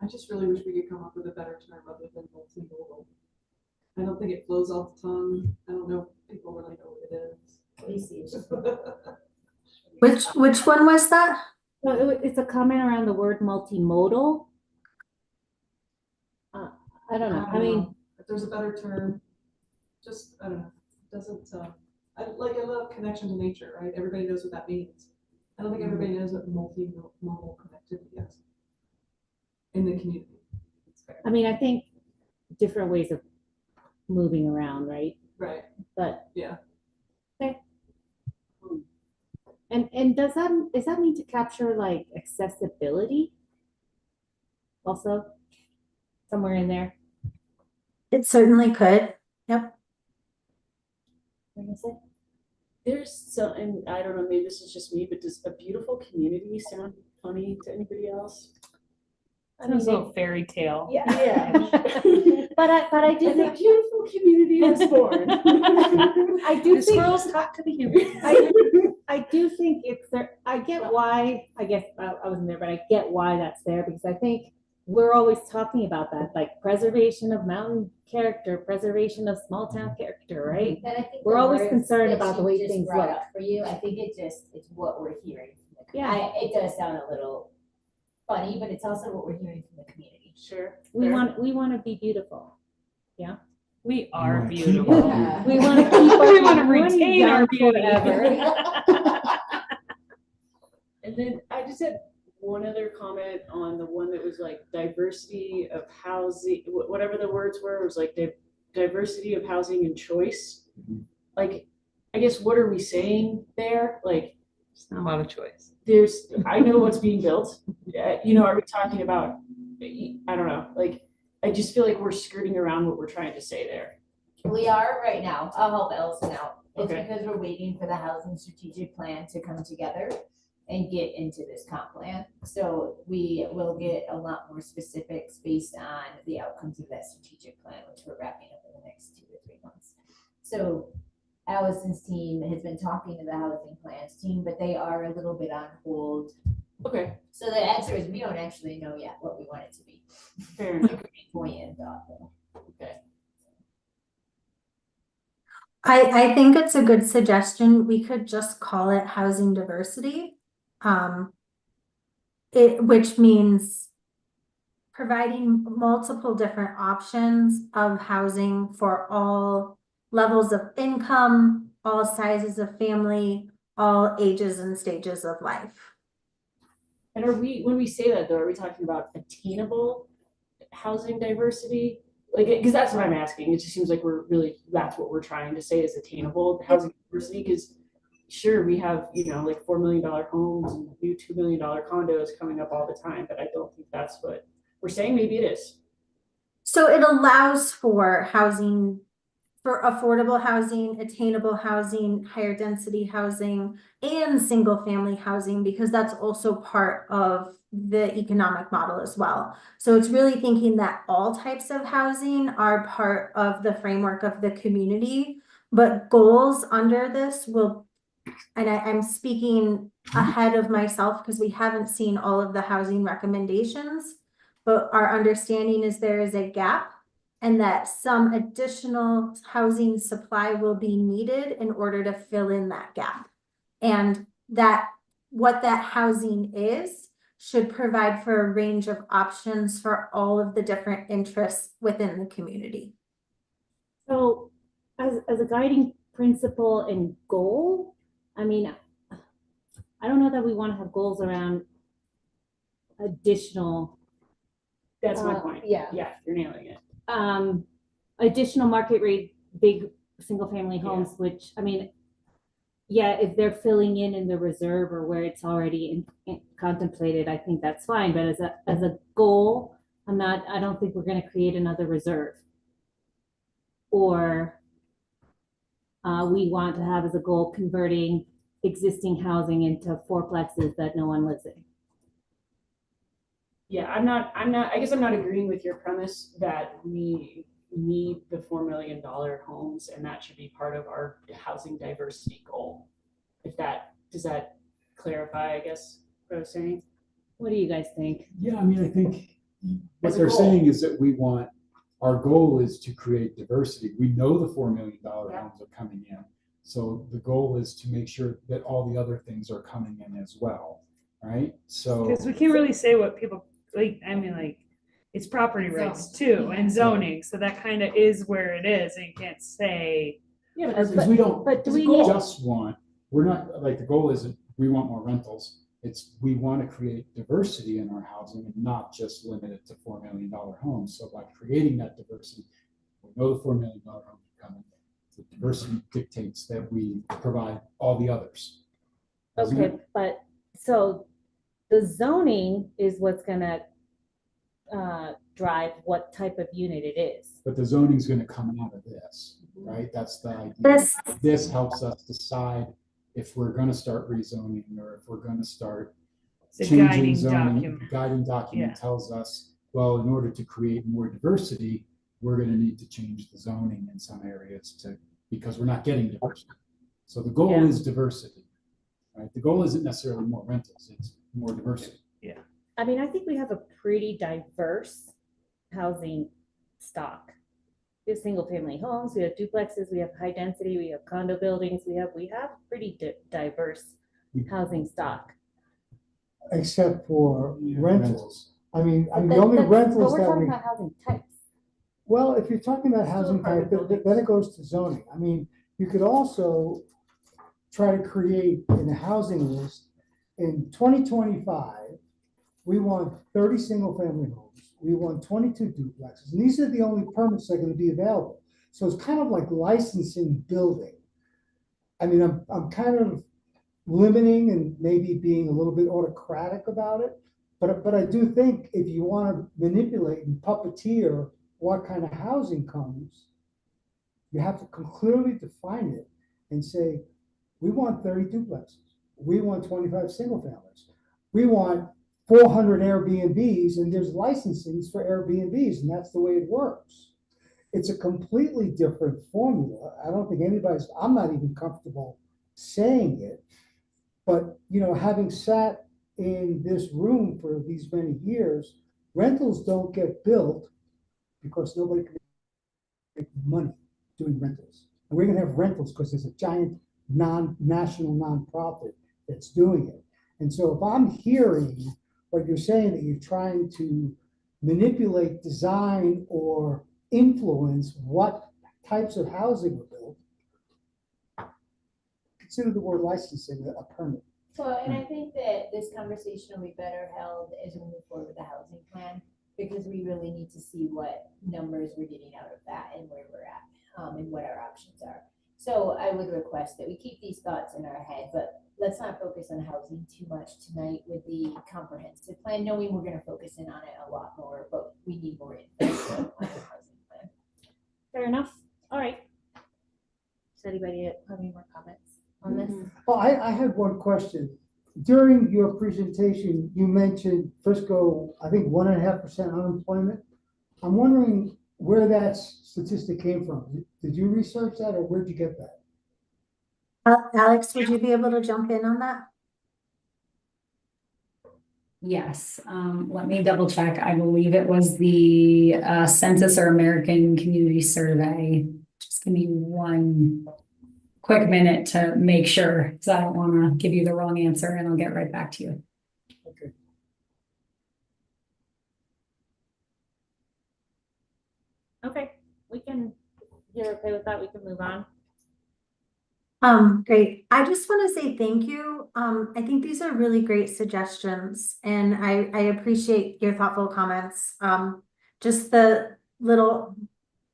I just really wish we could come up with a better term other than multimodal. I don't think it flows off the tongue. I don't know if people really know what it is. We see it. Which one was that? So it's a comment around the word multimodal. I don't know. I mean, if there's a better term, just, I don't know, it doesn't, I love connection to nature, right? Everybody knows what that means. I don't think everybody knows what multimodal connectivity is in the community. I mean, I think different ways of moving around, right? Right. But yeah. Okay. And does that mean to capture like accessibility? Also, somewhere in there. It certainly could. Yep. There's so, and I don't know, maybe this is just me, but does a beautiful community sound funny to anybody else? I mean, a fairy tale. Yeah. But I do and a think beautiful community is born. I do The think squirrels talk to the humans. I do think it's there. I get why, I guess I wasn't there, but I get why that's there because I think we're always talking about that, like preservation of mountain character, preservation of small town character, right? And I think We're the always words concerned that about the you way just things brought look. up For you, I think it's what we're hearing. From the Yeah. It does sound a little funny, but it's also what we're hearing from the community. Sure. We want to be beautiful. Yeah. We are wanna keep beautiful. our Yeah. We want to keep We want to money retain down our beauty. forever. And then I just had one other comment on the one that was like diversity of housing, whatever the words were, it was like diversity of housing and choice. Like, I guess, what are we saying there? Like, It's not a lot of choice. I know what's being built. You know, are we talking about, I don't know, like, I just feel like we're skirting around what we're trying to say there. We are right now. I'll help Allison out. It's Okay. because we're waiting for the housing strategic plan to come together and get into this comp plan. So we will get a lot more specifics based on the outcomes of that strategic plan, which we're wrapping up in the next 2 to 3 months. So Allison's team has been talking to the housing plans team, but they are a little bit on hold. Okay, So the answer is we don't actually know yet what we want it to be. fair enough. Point and thoughtful. Okay. I think it's a good suggestion. We could just call it housing diversity. Which means providing multiple different options of housing for all levels of income, all sizes of family, all ages and stages of life. And when we say that though, are we talking about attainable housing diversity? Like, because that's what I'm asking. It just seems like that's what we're trying to say is attainable housing diversity. Because sure, we have, like $4 million homes and new $2 million condos coming up all the time, but I don't think that's what we're saying. Maybe it is. So it allows for housing, for affordable housing, attainable housing, higher density housing, and single family housing, because that's also part of the economic model as well. So it's really thinking that all types of housing are part of the framework of the community, but goals under this will, and I'm speaking ahead of myself because we haven't seen all of the housing recommendations, but our understanding is there is a gap and that some additional housing supply will be needed in order to fill in that gap. And that what that housing is should provide for a range of options for all of the different interests within the community. So as a guiding principle and goal, I mean, I don't know that we want to have goals around additional. That's my point. Yeah. Yeah, you're nailing it. Additional market rate, big single family homes, which, I mean, yeah, if they're filling in the reserve or where it's already contemplated, I think that's fine. But as a goal, I don't think we're going to create another reserve. Or we want to have as a goal converting existing housing into fourplexes that no one lives in. Yeah, I guess I'm not agreeing with your premise that we need the $4 million homes, and that should be part of our housing diversity goal. Does that clarify, I guess, what I was saying? What do you guys think? Yeah, I mean, I think what As a they're goal. saying is that our goal is to create diversity. We know the $4 million Yeah. homes are coming in. So the goal is to make sure that all the other things are coming in as well, right? So. Because we can't really say what people, like, I mean, like, it's property rights too, and zoning, so that kind of is where it is, and you can't say. Yeah, Because we don't but do we need, we're not, like, the goal isn't, we want more rentals. It's, we want to create diversity in our housing and not just limit it to $4 million homes. So by creating that diversity, we know the $4 million homes are coming. The diversity dictates that we provide all the others. Doesn't okay, it? but so the zoning is what's gonna drive what type of unit it is. But the zoning's going to come out of this, right? That's the idea. This helps us decide if we're going to start rezoning or if we're going to start It's a changing guiding zoning. document. The guiding document Yeah. tells us, well, in order to create more diversity, we're going to need to change the zoning in some areas because we're not getting diversity. So the goal Yeah. is diversity, right? The goal isn't necessarily more rentals, it's more diversity. I mean, I think we have a pretty diverse housing stock. We have single family homes, we have duplexes, we have high density, we have condo buildings, we have pretty diverse housing stock. Except for Yeah, rentals. I mean, But the only but rentals we're that talking we, about housing types. well, if you're talking about Still housing type, apartment then it goes to zoning. I mean, you could also try to create in the housing list, in 2025, we want 30 single family homes. We want 22 duplexes, and these are the only permits that are gonna be available. So it's kind of like licensing building. I mean, I'm kind of limiting and maybe being a little bit autocratic about it. But I do think if you want to manipulate and puppeteer what kind of housing comes, you have to clearly define it and say, we want 30 duplexes. We want 25 single families. We want 400 Airbnbs, and there's licensings for Airbnbs, and that's the way it works. It's a completely different formula. I don't think I'm not even comfortable saying it. But, having sat in this room for these many years, rentals don't get built because nobody can make money doing rentals. And we're gonna have rentals because there's a giant national nonprofit that's doing it. And so if I'm hearing what you're saying, that you're trying to manipulate design or influence what types of housing are built, consider the word licensing a permit. So, and I think that this conversation will be better held as we move forward with the housing plan, because we really need to see what numbers we're getting out of that and where we're at, and what our options are. So I would request that we keep these thoughts in our head, but let's not focus on housing too much tonight with the comprehensive plan, knowing we're gonna focus in on it a lot more, but we need more info on the housing plan. Fair enough. All right. Does anybody have any more comments on this? Well, I had one question. During your presentation, you mentioned Frisco, I think 1.5% unemployment. I'm wondering where that statistic came from. Did you research that, or where'd you get that? Alex, would you be able to jump in on that? Yes, let me double check. I believe it was the Census or American Community Survey. Just give me one quick minute to make sure, because I don't want to give you the wrong answer, and I'll get right back to you. Okay. Okay, you're okay with that? We can move on. Great. I just want to say thank you. I think these are really great suggestions, and I appreciate your thoughtful comments. Just the little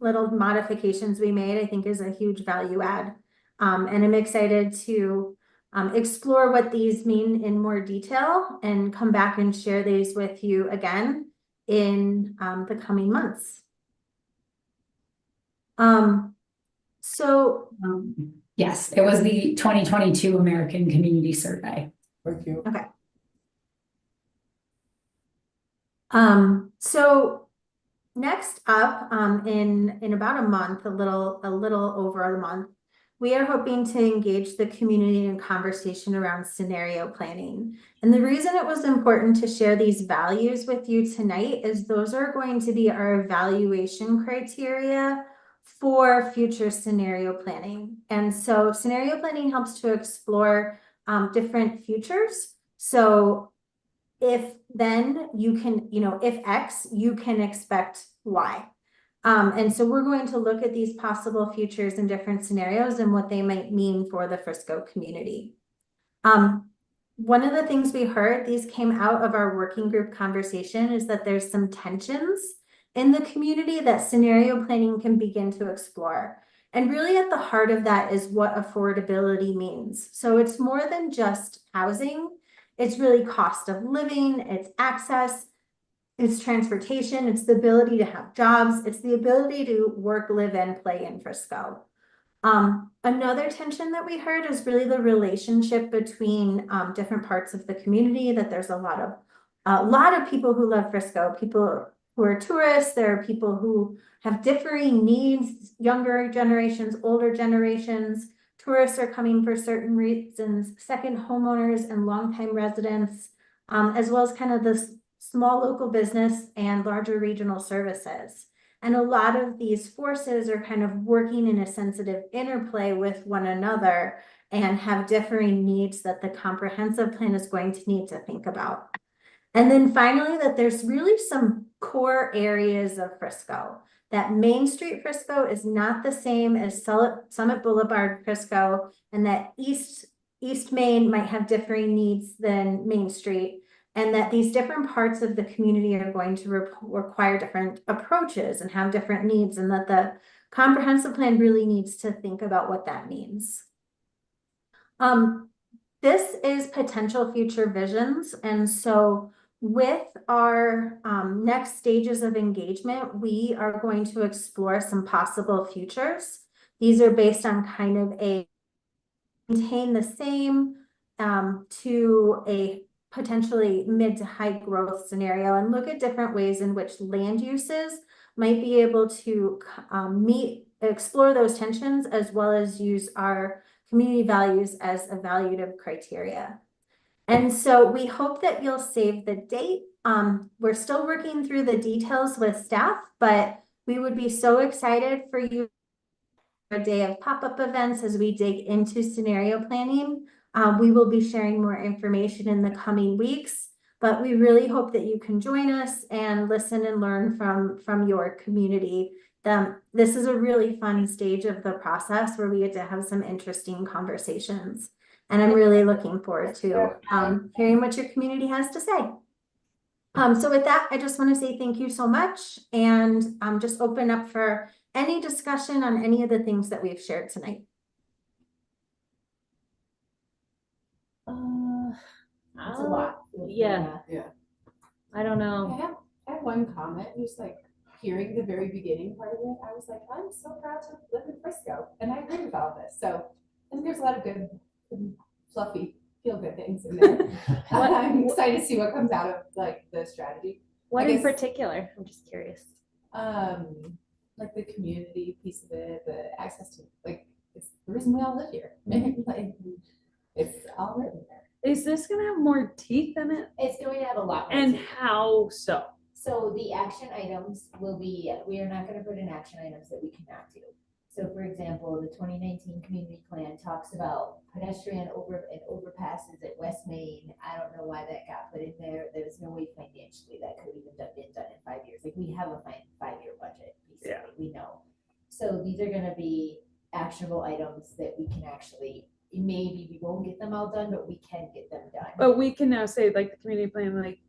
modifications we made, I think, is a huge value add. And I'm excited to explore what these mean in more detail and come back and share these with you again in the coming months. Yes, it was the 2022 American Community Survey. Thank you. Okay. So next up, in about a month, a little over a month, we are hoping to engage the community in conversation around scenario planning. And the reason it was important to share these values with you tonight is those are going to be our evaluation criteria for future scenario planning. And so scenario planning helps to explore different futures. So if then you can, if X, you can expect Y. And so we're going to look at these possible futures in different scenarios and what they might mean for the Frisco community. One of the things we heard, these came out of our working group conversation, is that there's some tensions in the community that scenario planning can begin to explore. And really at the heart of that is what affordability means. So it's more than just housing. It's really cost of living, it's access, it's transportation, it's the ability to have jobs, it's the ability to work, live, and play in Frisco. Another tension that we heard is really the relationship between different parts of the community, that there's a lot of people who love Frisco, people who are tourists, there are people who have differing needs, younger generations, older generations. Tourists are coming for certain reasons, second homeowners and longtime residents, as well as kind of this small local business and larger regional services. And a lot of these forces are kind of working in a sensitive interplay with one another and have differing needs that the comprehensive plan is going to need to think about. And then finally, that there's really some core areas of Frisco. That Main Street Frisco is not the same as Summit Boulevard Frisco, and that East Main might have differing needs than Main Street, and that these different parts of the community are going to require different approaches and have different needs, and that the comprehensive plan really needs to think about what that means. This is potential future visions, and so with our next stages of engagement, we are going to explore some possible futures. These are based on kind of a maintain the same to a potentially mid to high growth scenario, and look at different ways in which land uses might be able to explore those tensions, as well as use our community values as evaluative criteria. And so we hope that you'll save the date. We're still working through the details with staff, but we would be so excited for you a day of pop-up events as we dig into scenario planning. We will be sharing more information in the coming weeks, but we really hope that you can join us and listen and learn from your community. This is a really fun stage of the process where we get to have some interesting conversations. And I'm really looking forward to hearing what your community has to say. So with that, I just want to say thank you so much, and just open up for any discussion on any of the things that we've shared tonight. That's a lot. Yeah. I don't know. I have one comment, just like hearing the very beginning part of it, I was like, I'm so proud to live in Frisco, and I agree with all this. So I think there's a lot of good, fluffy, feel-good things in there. I'm excited to see what comes out of like the strategy. What in particular? I'm just curious. Like the community piece of it, the access to, like, it's the reason we all live here. Like, it's all written there. Is this gonna have more teeth in it? It's going to have a lot more And teeth. how so? So the action items will be, we are not gonna put in action items that we cannot do. So for example, the 2019 community plan talks about pedestrian overpasses at West Main. I don't know why that got put in there. There's no way financially that could even been done in 5 years. Like, we have a 5-year budget, basically, we know. So these are gonna be actionable items that we can actually, maybe we won't get them all done, but we can get them done. But we can now say, like, the community plan, like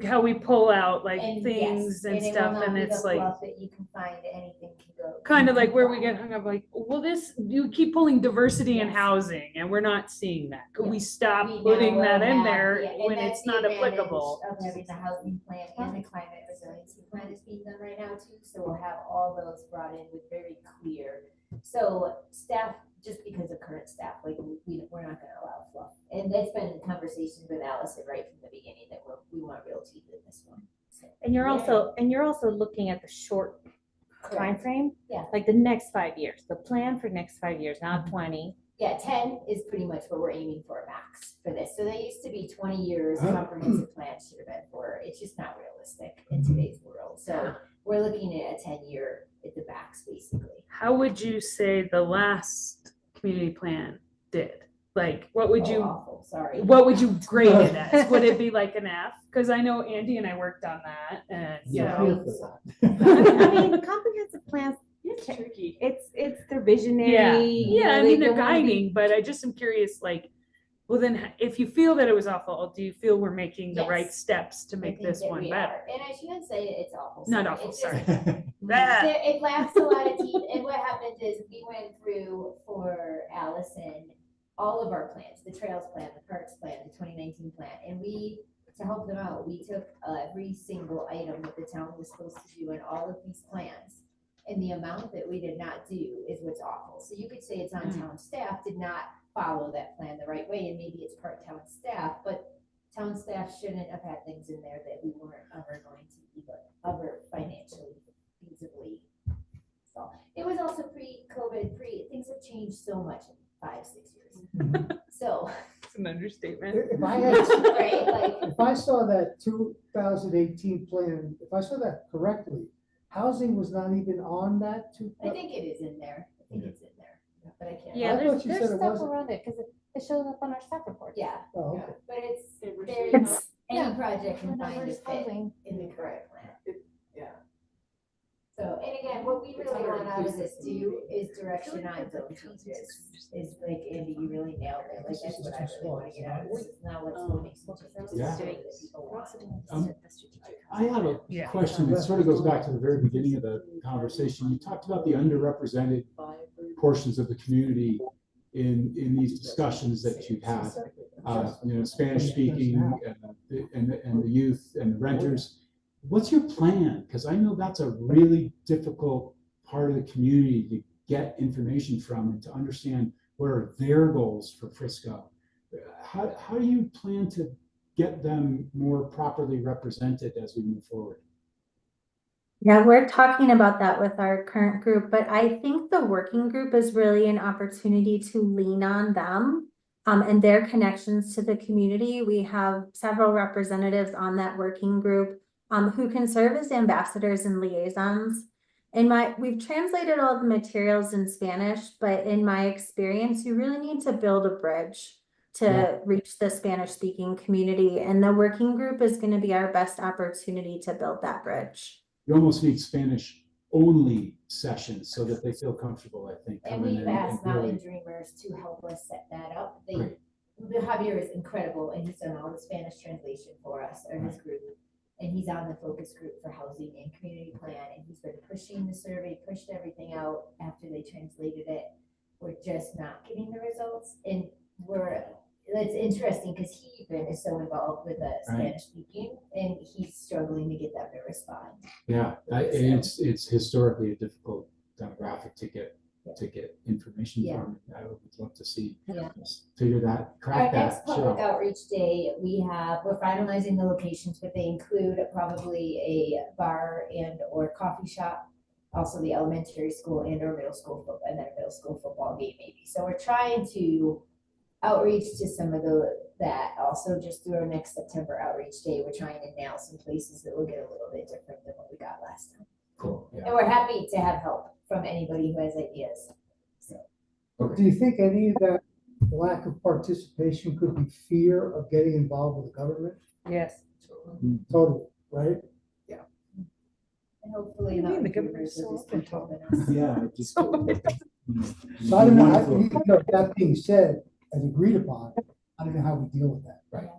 how we pull out like And things yes, and it will stuff, not and be it's the like fluff that you can find, anything can go. kind of like where we get hung up, like, well, this, you keep pulling diversity in housing and we're not seeing that. Could we stop We now putting will that in have- there yeah, and when that's it's the not advantage applicable? Of having the housing plan and the climate resiliency plan is being done right now too, so we'll have all those brought in with very clear. So staff, just because of current staff, like we're not gonna allow fluff. And that's been conversations with Allison right from the beginning, that we want real teeth in this one. And you're also looking at the short time frame, Yeah. like the next 5 years, the plan for next 5 years, not 20. Yeah, 10 is pretty much what we're aiming for max for this. So they used to be 20 years comprehensive plan should have been for, it's just not realistic in today's world. So we're looking at a 10-year at the max, basically. How would you say the last community plan did? Like, what would you, Awful, sorry. what would you grade it as? Would it be like an F? Because I know Andy and I worked on that, and you Yeah. know. I mean, the comprehensive plans, It's tricky. it's their visionary. Yeah, you yeah, know, I they mean, they're don't wanna be- guiding, but I just am curious, like, well, then, if you feel that it was awful, do you feel we're making the right Yes. steps to I make think this that one we better? are. And I shouldn't say it's awful. Not sorry. awful, It's sorry. just- It lacks a lot of teeth, and what happened is we went through for Allison, all of our plans, the trails plan, the parks plan, the 2019 plan, and we, to help them out, we took every single item that the town was supposed to do in all of these plans. And the amount that we did not do is what's awful. So you could say it's on town staff did not follow that plan the right way, and maybe it's part town staff, but town staff shouldn't have had things in there that we weren't ever going to ever financially feasibly. So it was also pre-COVID, things have changed so much in 5-6 years. So. It's an understatement. If I had, Right, like, if I saw that 2018 plan, if I saw that correctly, housing was not even on that I think it is in there. I think it's in there, but I can't. Yeah, I there's thought you said it stuff wasn't. around it, because it shows up on our staff report. Yeah, Oh, okay. but it's, Diversity. there's, Yeah. any project can And find a diverse fit housing. in the current plan. Yeah. So, and again, what we really want out of this too is direction on zone changes. Is like, Andy, you really nailed it, like, that's what I really wanna get out of this, is now let's go make some changes. Yeah. that people want. I have a Yeah. question that sort of goes back to the very beginning of the conversation. You talked about the underrepresented portions of the community in these discussions that you've had. You know, Spanish speaking and the youth and the renters. What's your plan? Because I know that's a really difficult part of the community to get information from and to understand what are their goals for Frisco. How do you plan to get them more properly represented as we move forward? Yeah, we're talking about that with our current group, but I think the working group is really an opportunity to lean on them and their connections to the community. We have several representatives on that working group who can serve as ambassadors and liaisons. We've translated all the materials in Spanish, but in my experience, you really need to build a bridge to reach the Spanish speaking community. And the working group is going to be our best opportunity to build that bridge. You almost need Spanish only sessions so that they feel comfortable, I think. And coming we've in asked really- Mountain Dreamers to help us set that up. Great. Javier is incredible, and he's done all the Spanish translation for us, or his group. And he's on the focus group for housing and community plan, and he's been pushing the survey, pushed everything out after they translated it. We're just not getting the results, and it's interesting because he even is so involved with the Spanish speaking, and he's struggling to get them to respond. Yeah, and it's historically a difficult demographic to get information Yeah. from. I would love to see Yeah. us figure that, Our crack next that public shell. outreach day, we're finalizing the locations, but they include probably a bar and or coffee shop. Also the elementary school and or middle school football, and then a middle school football game maybe. So we're trying to outreach to some of that also just through our next September outreach day. We're trying to nail some places that will get a little bit different than what we got last time. Cool, yeah. And we're happy to have help from anybody who has ideas. Do you think any of that lack of participation could be fear of getting involved with the government? Yes. Totally, right? And hopefully You mean Mountain the government's Dreamers will so just keep open helping us. Yeah, it just. So I don't know, that being said, as agreed upon, I don't know how we deal with that. Right.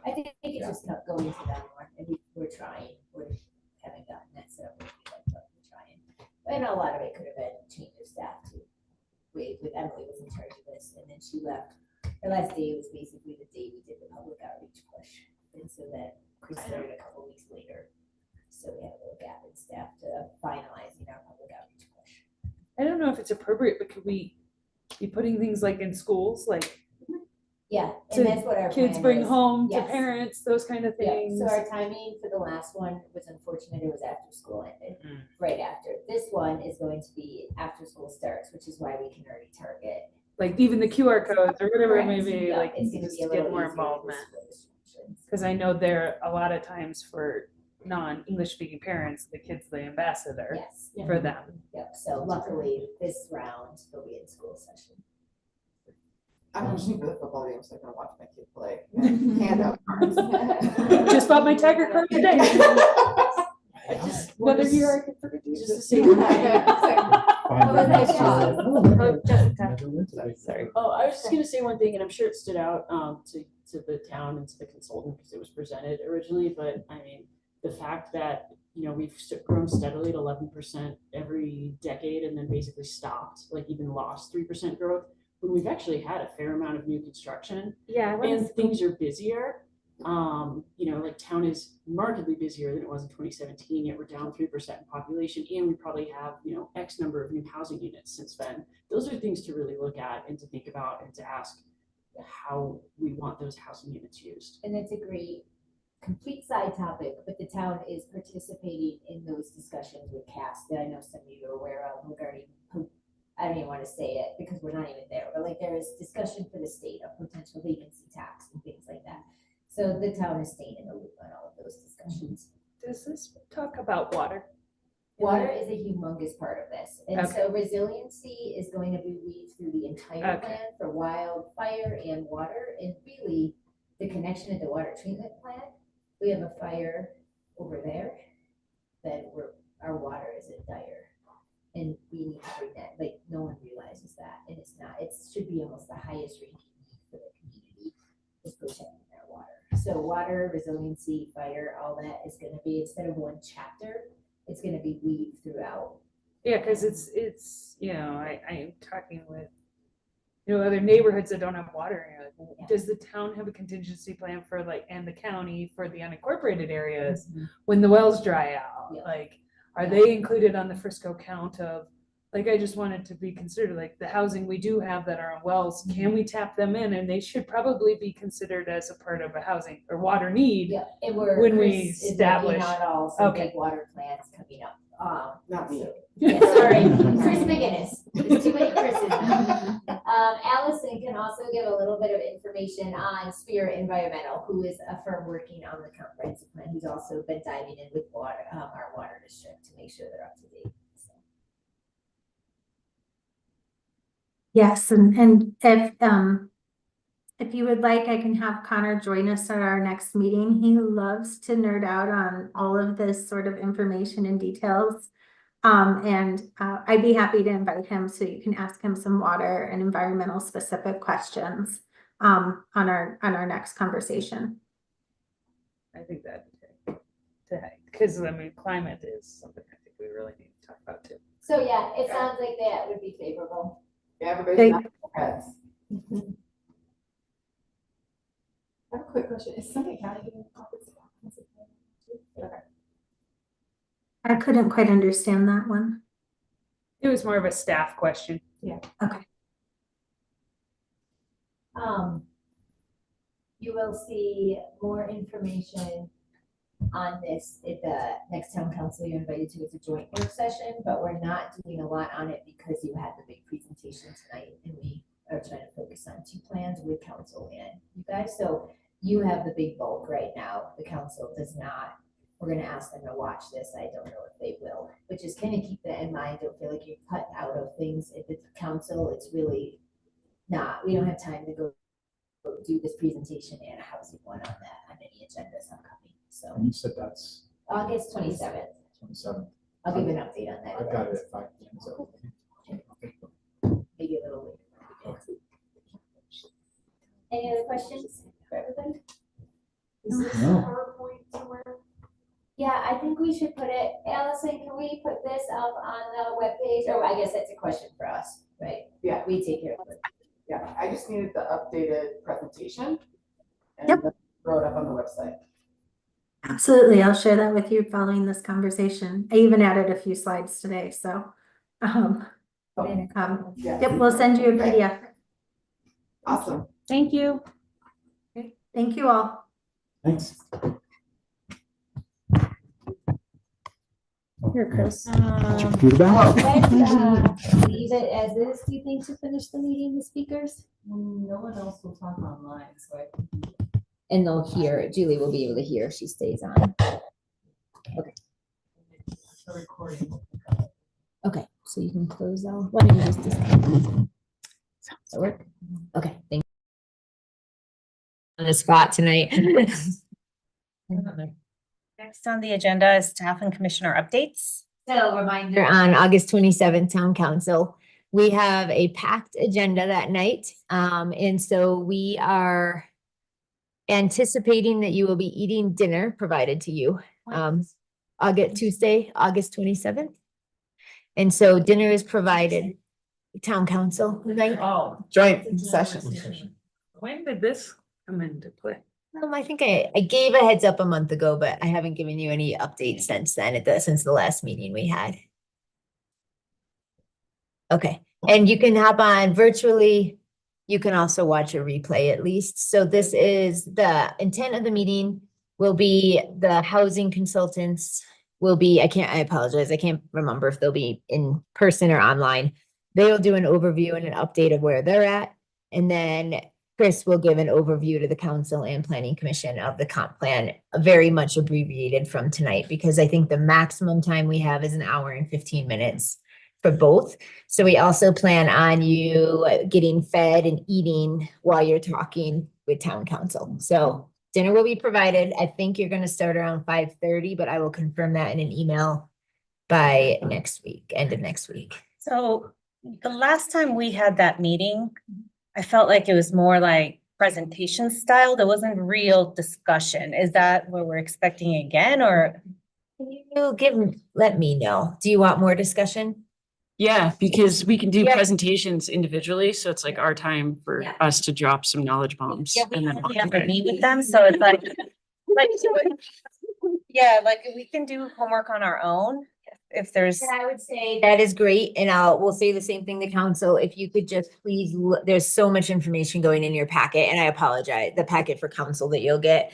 I think it's just not going to them more, and we're trying, we haven't gotten that set up, but we're trying. And a lot of it could have been change of staff too. With Emily was in charge of this, and then she left. Her last day was basically the day we did the public outreach push, and so that Chris started a couple weeks later. So we had a little gap in staff to finalizing our public outreach push. I don't know if it's appropriate, but could we be putting things like in schools, like Yeah, to and that's what our kids plan bring is. home to Yes. parents, those kind of Yeah, things. so our timing for the last one was unfortunate, it was after school ended, right after. This one is going to be after school starts, which is why we can already target. Like even the QR codes or whatever it may Correct. be, Yeah, like it's gonna just be a to get little more easier with involvement. school restrictions. Cause I know there, a lot of times for non-English speaking parents, the kid's the ambassador Yes. for them. Yep, so luckily this round they'll be in school session. I'm pushing for the football game, so I can watch my kid play. Hand out cards. Just bought my Tiger card today. Another year I could forget to use Just to it. say. Sorry. Oh, I was just gonna say one thing, and I'm sure it stood out to the town and to the consultant because it was presented originally, but I mean, the fact that, you know, we've grown steadily at 11% every decade and then basically stopped, like even lost 3% growth, when we've actually had a fair amount of new construction Yeah. and things are busier. You know, like town is markedly busier than it was in 2017, yet we're down 3% in population, and we probably have, you know, X number of new housing units since then. Those are things to really look at and to think about and to ask how we want those housing units used. And it's a great complete side topic, but the town is participating in those discussions with CAS that I know some of you are aware of regarding, I don't even want to say it because we're not even there, but like there is discussion for the state of potential vacancy tax and things like that. So the town is staying in the loop on all of those discussions. Does this talk about water? Water is a humongous part of this. And Okay. so resiliency is going to be weaved through the entire Okay. plan for wildfire and water. And really the connection at the water treatment plant, we have a fire over there that our water is in dire. And we need to bring that, like no one realizes that. And it's not, it should be almost the highest ranking need for the community is protecting their water. So water, resiliency, fire, all that is gonna be, instead of one chapter, it's gonna be weaved throughout. Yeah, cause it's, you know, I'm talking with, you know, other neighborhoods that don't have water. And you're like, well, does the town have a contingency plan for like, and the county for the unincorporated areas when the wells dry out? Yeah. Like, are they included on the Frisco count of, like, I just wanted to be considered, like, the housing we do have that are on wells, can we tap them in? And they should probably be considered as a part of a housing or water need. Yeah, and we're. When we Chris is working establish- on all some Okay. big water plants coming up. Not me. so- Yeah, sorry, Chris McGinnis. There's too many Chris's now. Allison can also give a little bit of information on Spirit Environmental, who is a firm working on the comprehensive plan, who's also been diving in with water, our water district to make sure they're up to date. So. Yes, and if you would like, I can have Connor join us at our next meeting. He loves to nerd out on all of this sort of information and details. I'd be happy to invite him so you can ask him some water and environmental specific questions on our next conversation. I think that, because I mean, climate is something I think we really need to talk about too. So yeah, it sounds like that would be favorable. Yeah, everybody's not pets. I have a quick question. Is Summit County getting a comprehensive plan too? Okay. I couldn't quite understand that one. It was more of a staff question. Yeah. Okay. You will see more information on this at the next town council you're invited to. It's a joint work session, but we're not doing a lot on it because you had the big presentation tonight and we are trying to focus on 2 plans with council and you guys. So you have the big bulk right now. The council does not. We're gonna ask them to watch this. I don't know if they will, but just kind of keep that in mind. Don't feel like you're cut out of things. If it's council, it's really not. We don't have time to go do this presentation and a housing one on that, on any agendas upcoming. So And you said that's August 27th. 27. I'll give an update on that. I've got it at 5 p.m. So. Maybe a little later. Any other questions for everybody? Is this No. PowerPoint somewhere? Yeah, I think we should put it, Allison, can we put this up on the webpage? Or I guess that's a question for us, right? Yeah. We take care of it. Yeah, I just needed the updated presentation. And Yep. then throw it up on the website. Absolutely. I'll share that with you following this conversation. I even added a few slides today, so. Yeah. Yep, we'll send you a PDF. Awesome. Thank you. Thank you all. Thanks. Here, Chris. Put your computer back. Leave it as is, do you think, to finish the meeting, the speakers? No one else will talk online, so And they'll hear, Julie will be able to hear if she stays on. the recording. Okay, so you can close out. Why don't you just disconnect? Does that work? Okay, thank you. On the spot tonight. Next on the agenda is staff and commissioner updates. So reminder on August 27th, Town Council, we have a packed agenda that night. And so we are anticipating that you will be eating dinner provided to you. Tuesday, August 27th. And so dinner is provided, Town Council night. Oh, Joint session. when did this come into play? I think I gave a heads up a month ago, but I haven't given you any updates since then, since the last meeting we had. Okay, and you can hop on virtually. You can also watch a replay at least. So this is the intent of the meeting will be the housing consultants will be, I apologize. I can't remember if they'll be in person or online. They'll do an overview and an update of where they're at. And then Chris will give an overview to the council and planning commission of the comp plan, very much abbreviated from tonight, because I think the maximum time we have is an hour and 15 minutes for both. So we also plan on you getting fed and eating while you're talking with town council. So dinner will be provided. I think you're going to start around 5:30, but I will confirm that in an email by next week, end of next week. So the last time we had that meeting, I felt like it was more like presentation style. There wasn't real discussion. Is that what we're expecting again, or? Can you let me know? Do you want more discussion? Yeah, because we can do Yeah. presentations individually, so it's like our time for Yeah. us to drop some knowledge bombs. Yeah, and then we have to meet with them, so it's like, yeah, like we can do homework on our own if there's. And I would say that is great, and we'll say the same thing to council. If you could just please, there's so much information going in your packet, and I apologize, the packet for council that you'll get.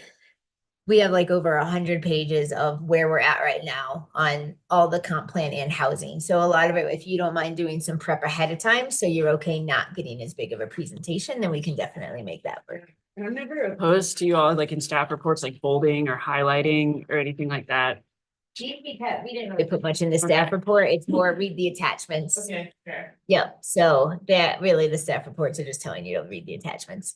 We have like over 100 pages of where we're at right now on all the comp plan and housing. So a lot of it, if you don't mind doing some prep ahead of time, so you're okay not getting as big of a presentation, then we can definitely make that work. I'm never opposed to you all, like in staff reports, like bolding or highlighting or anything like that. We didn't really put much in the staff report. It's more read the attachments. Okay, fair. Yep, so that really the staff reports are just telling you to read the attachments.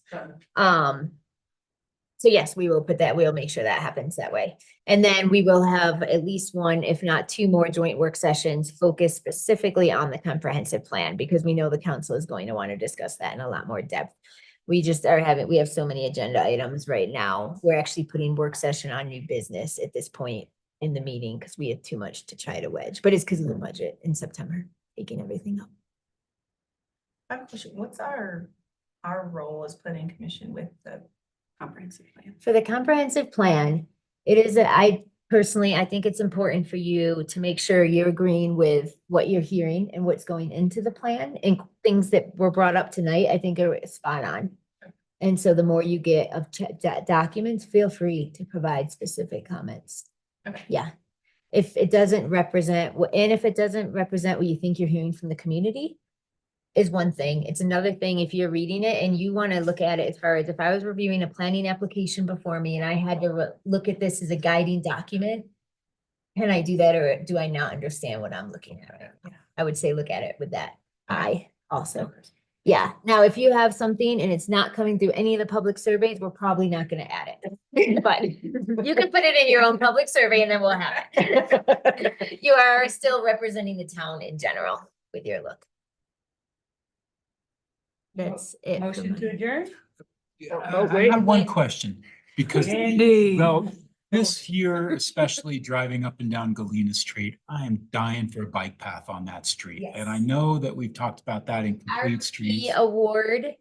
So yes, we will put that, we'll make sure that happens that way. And then we will have at least one, if not two more joint work sessions focused specifically on the comprehensive plan, because we know the council is going to want to discuss that in a lot more depth. We just we have so many agenda items right now. We're actually putting work session on new business at this point in the meeting because we have too much to try to wedge, but it's because of the budget in September, taking everything up. I have a question. What's our role as planning commission with the comprehensive plan? For the comprehensive plan, it is, I think it's important for you to make sure you're agreeing with what you're hearing and what's going into the plan, and things that were brought up tonight, I think are spot on. And so the more you get of documents, feel free to provide specific comments. Okay. Yeah. If it doesn't represent, and if it doesn't represent what you think you're hearing from the community, is one thing. It's another thing if you're reading it and you want to look at it as far as if I was reviewing a planning application before me and I had to look at this as a guiding document, can I do that, or do I not understand what I'm looking at right now? I would say look at it with that eye also. Yeah. Now, if you have something and it's not coming through any of the public surveys, we're probably not going to add it. But you can put it in your own public survey and then we'll have it. You are still representing the town in general with your look. That's it. Motion to adjourn? I have one question, because, well, this year, especially driving up and down Galena Street, I am dying for a bike path on that street. And I know that we've talked about that in Our complete streets. award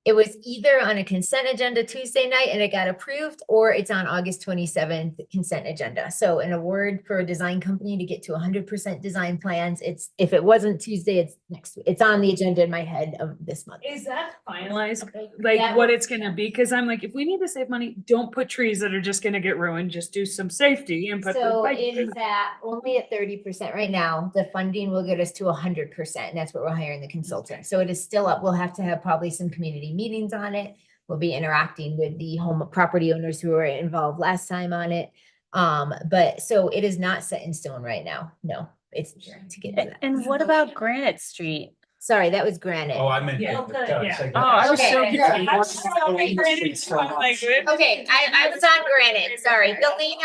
It was either on a consent agenda Tuesday night and it got approved, or it's on August 27th consent agenda. So in a word, for a design company to get to 100% design plans, if it wasn't Tuesday, it's next week. It's on the agenda in my head of this month. Is that finalized, Okay. like That what was- it's gonna be? Cause I'm like, if we need to save money, don't put trees that are just gonna get ruined, just do some safety and put the So bike. it is at only at 30% right now. The funding will get us to 100%, and that's what we're hiring the consultant. So it is still up. We'll have to have probably some community meetings on it. We'll be interacting with the home property owners who were involved last time on it. But so it is not set in stone right now. No, it's to get to that. And what about Granite Street? Sorry, that was granite. Oh, I meant. Yeah. Yeah. Oh, I was so Okay. confused. Okay, I was on granite. Sorry, Galena.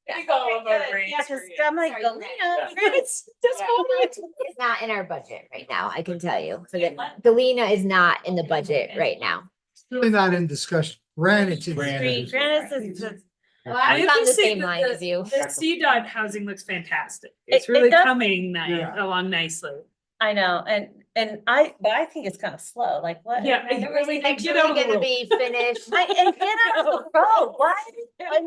I'm like, Galena, It's not in our budget right now, I can tell you. So that Galena is not in the budget right now. Really not in discussion. Granite. Street, Granite is, Well, I was have on to the say same that line as you. The CDOT housing looks fantastic. It's It really does. coming Yeah. along nicely. I know, but I think it's kind of slow, like what? Yeah, it really, It's get really over the gonna road. be finished. And get out of the road, why?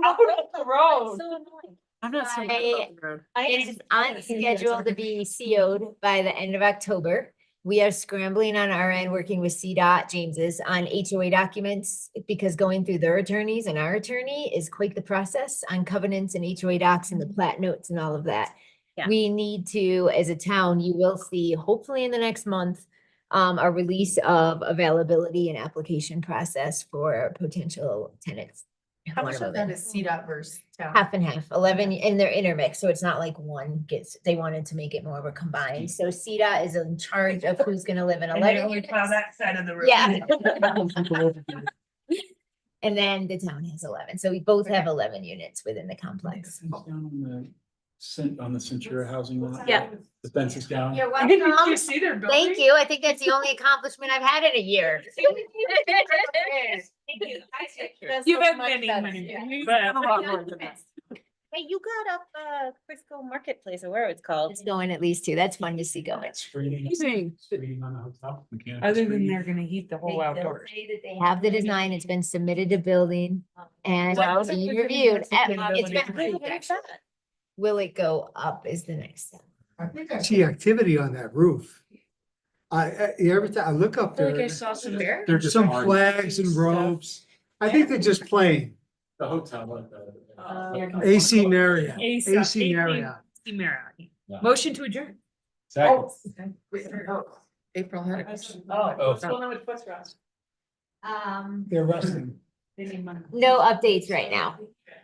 Out of the road. So annoying. I'm not so. It is on schedule to be CO'd by the end of October. We are scrambling on our end, working with CDOT, James's, on HOA documents, because going through their attorneys and our attorney is quite the process on covenants and HOA docs and the plat notes and all of that. Yeah. We need to, as a town, you will see, hopefully in the next month, a release of availability and application process for potential tenants. How much One of them that is CDOT versus town? half and half, 11, and they're intermixed, so it's not like one gets, they wanted to make it more of a combined. So CDOT is in charge of who's gonna live in And they 11 only units. plow that side of the road. Yeah. And then the town has 11, so we both have 11 units within the complex. On the Centura housing lot. Yeah. The fence is down. You're Did welcome. you see their building? Thank you, I think that's the only accomplishment I've had in a year. You've had many, but. Hey, you got up, Frisco Marketplace or where it's called. It's going at least two, that's fun to see going. Amazing. Screening on the hotel. mechanical Other than screening. they're gonna heat the whole They outdoors. say that They have the design, it's been submitted to building and Wow. being reviewed. It's been Hey, approved, what is actually. that? Will it go up is the next step. I think I see activity on that roof. Every time I look up I feel like I there, saw some bear. They're just some orange. flags and robes. I think they're just playing. The hotel. AC Marriott. AC AC Marriott. Marriott. Yeah. Motion to adjourn. Second. April had a question. What's going on with Foot Rest? They're resting. They need money. No updates right now.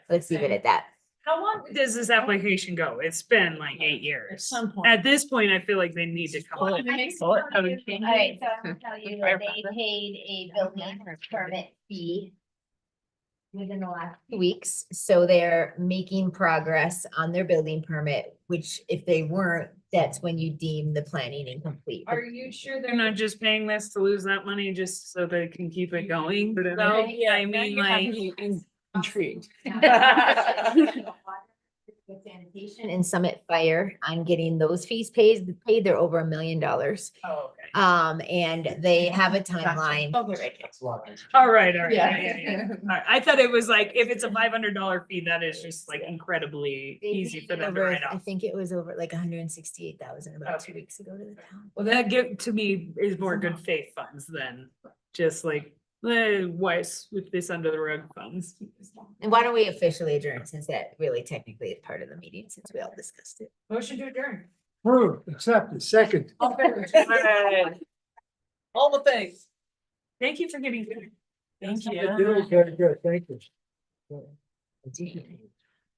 Let's leave it at that. How long does this application go? It's been like 8 years. some point. At this point, I feel like they need to come. All right, so I'm gonna tell you that they paid a building permit fee within the last 2 weeks, so they're making progress on their building permit, which if they weren't, that's when you deem the planning incomplete. Are you sure they're not just paying this to lose that money just so they can keep it going? So, Right. yeah, I mean, like. Intrigued. Sanitation and Summit Fire on getting those fees paid, they're over $1 million. Oh, okay. And they have a timeline. That's a lot. All right, all right. Yeah. Yeah. All right. I thought it was like, if it's a $500 fee, that is just like incredibly They easy paid for them to over- write I off. think it was over like 168,000 about Okay. 2 weeks ago to the town. Well, that give, to me, is more good faith funds than just like, why sweep this under the rug funds. And why don't we officially adjourn, since that really technically is part of the meeting, since we all discussed it. Motion to adjourn. Approved, accepted, second. All the things. Thank you for getting here. Thank you. Very good, thank you.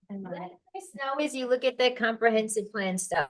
And what I know is you look at the comprehensive plan stuff.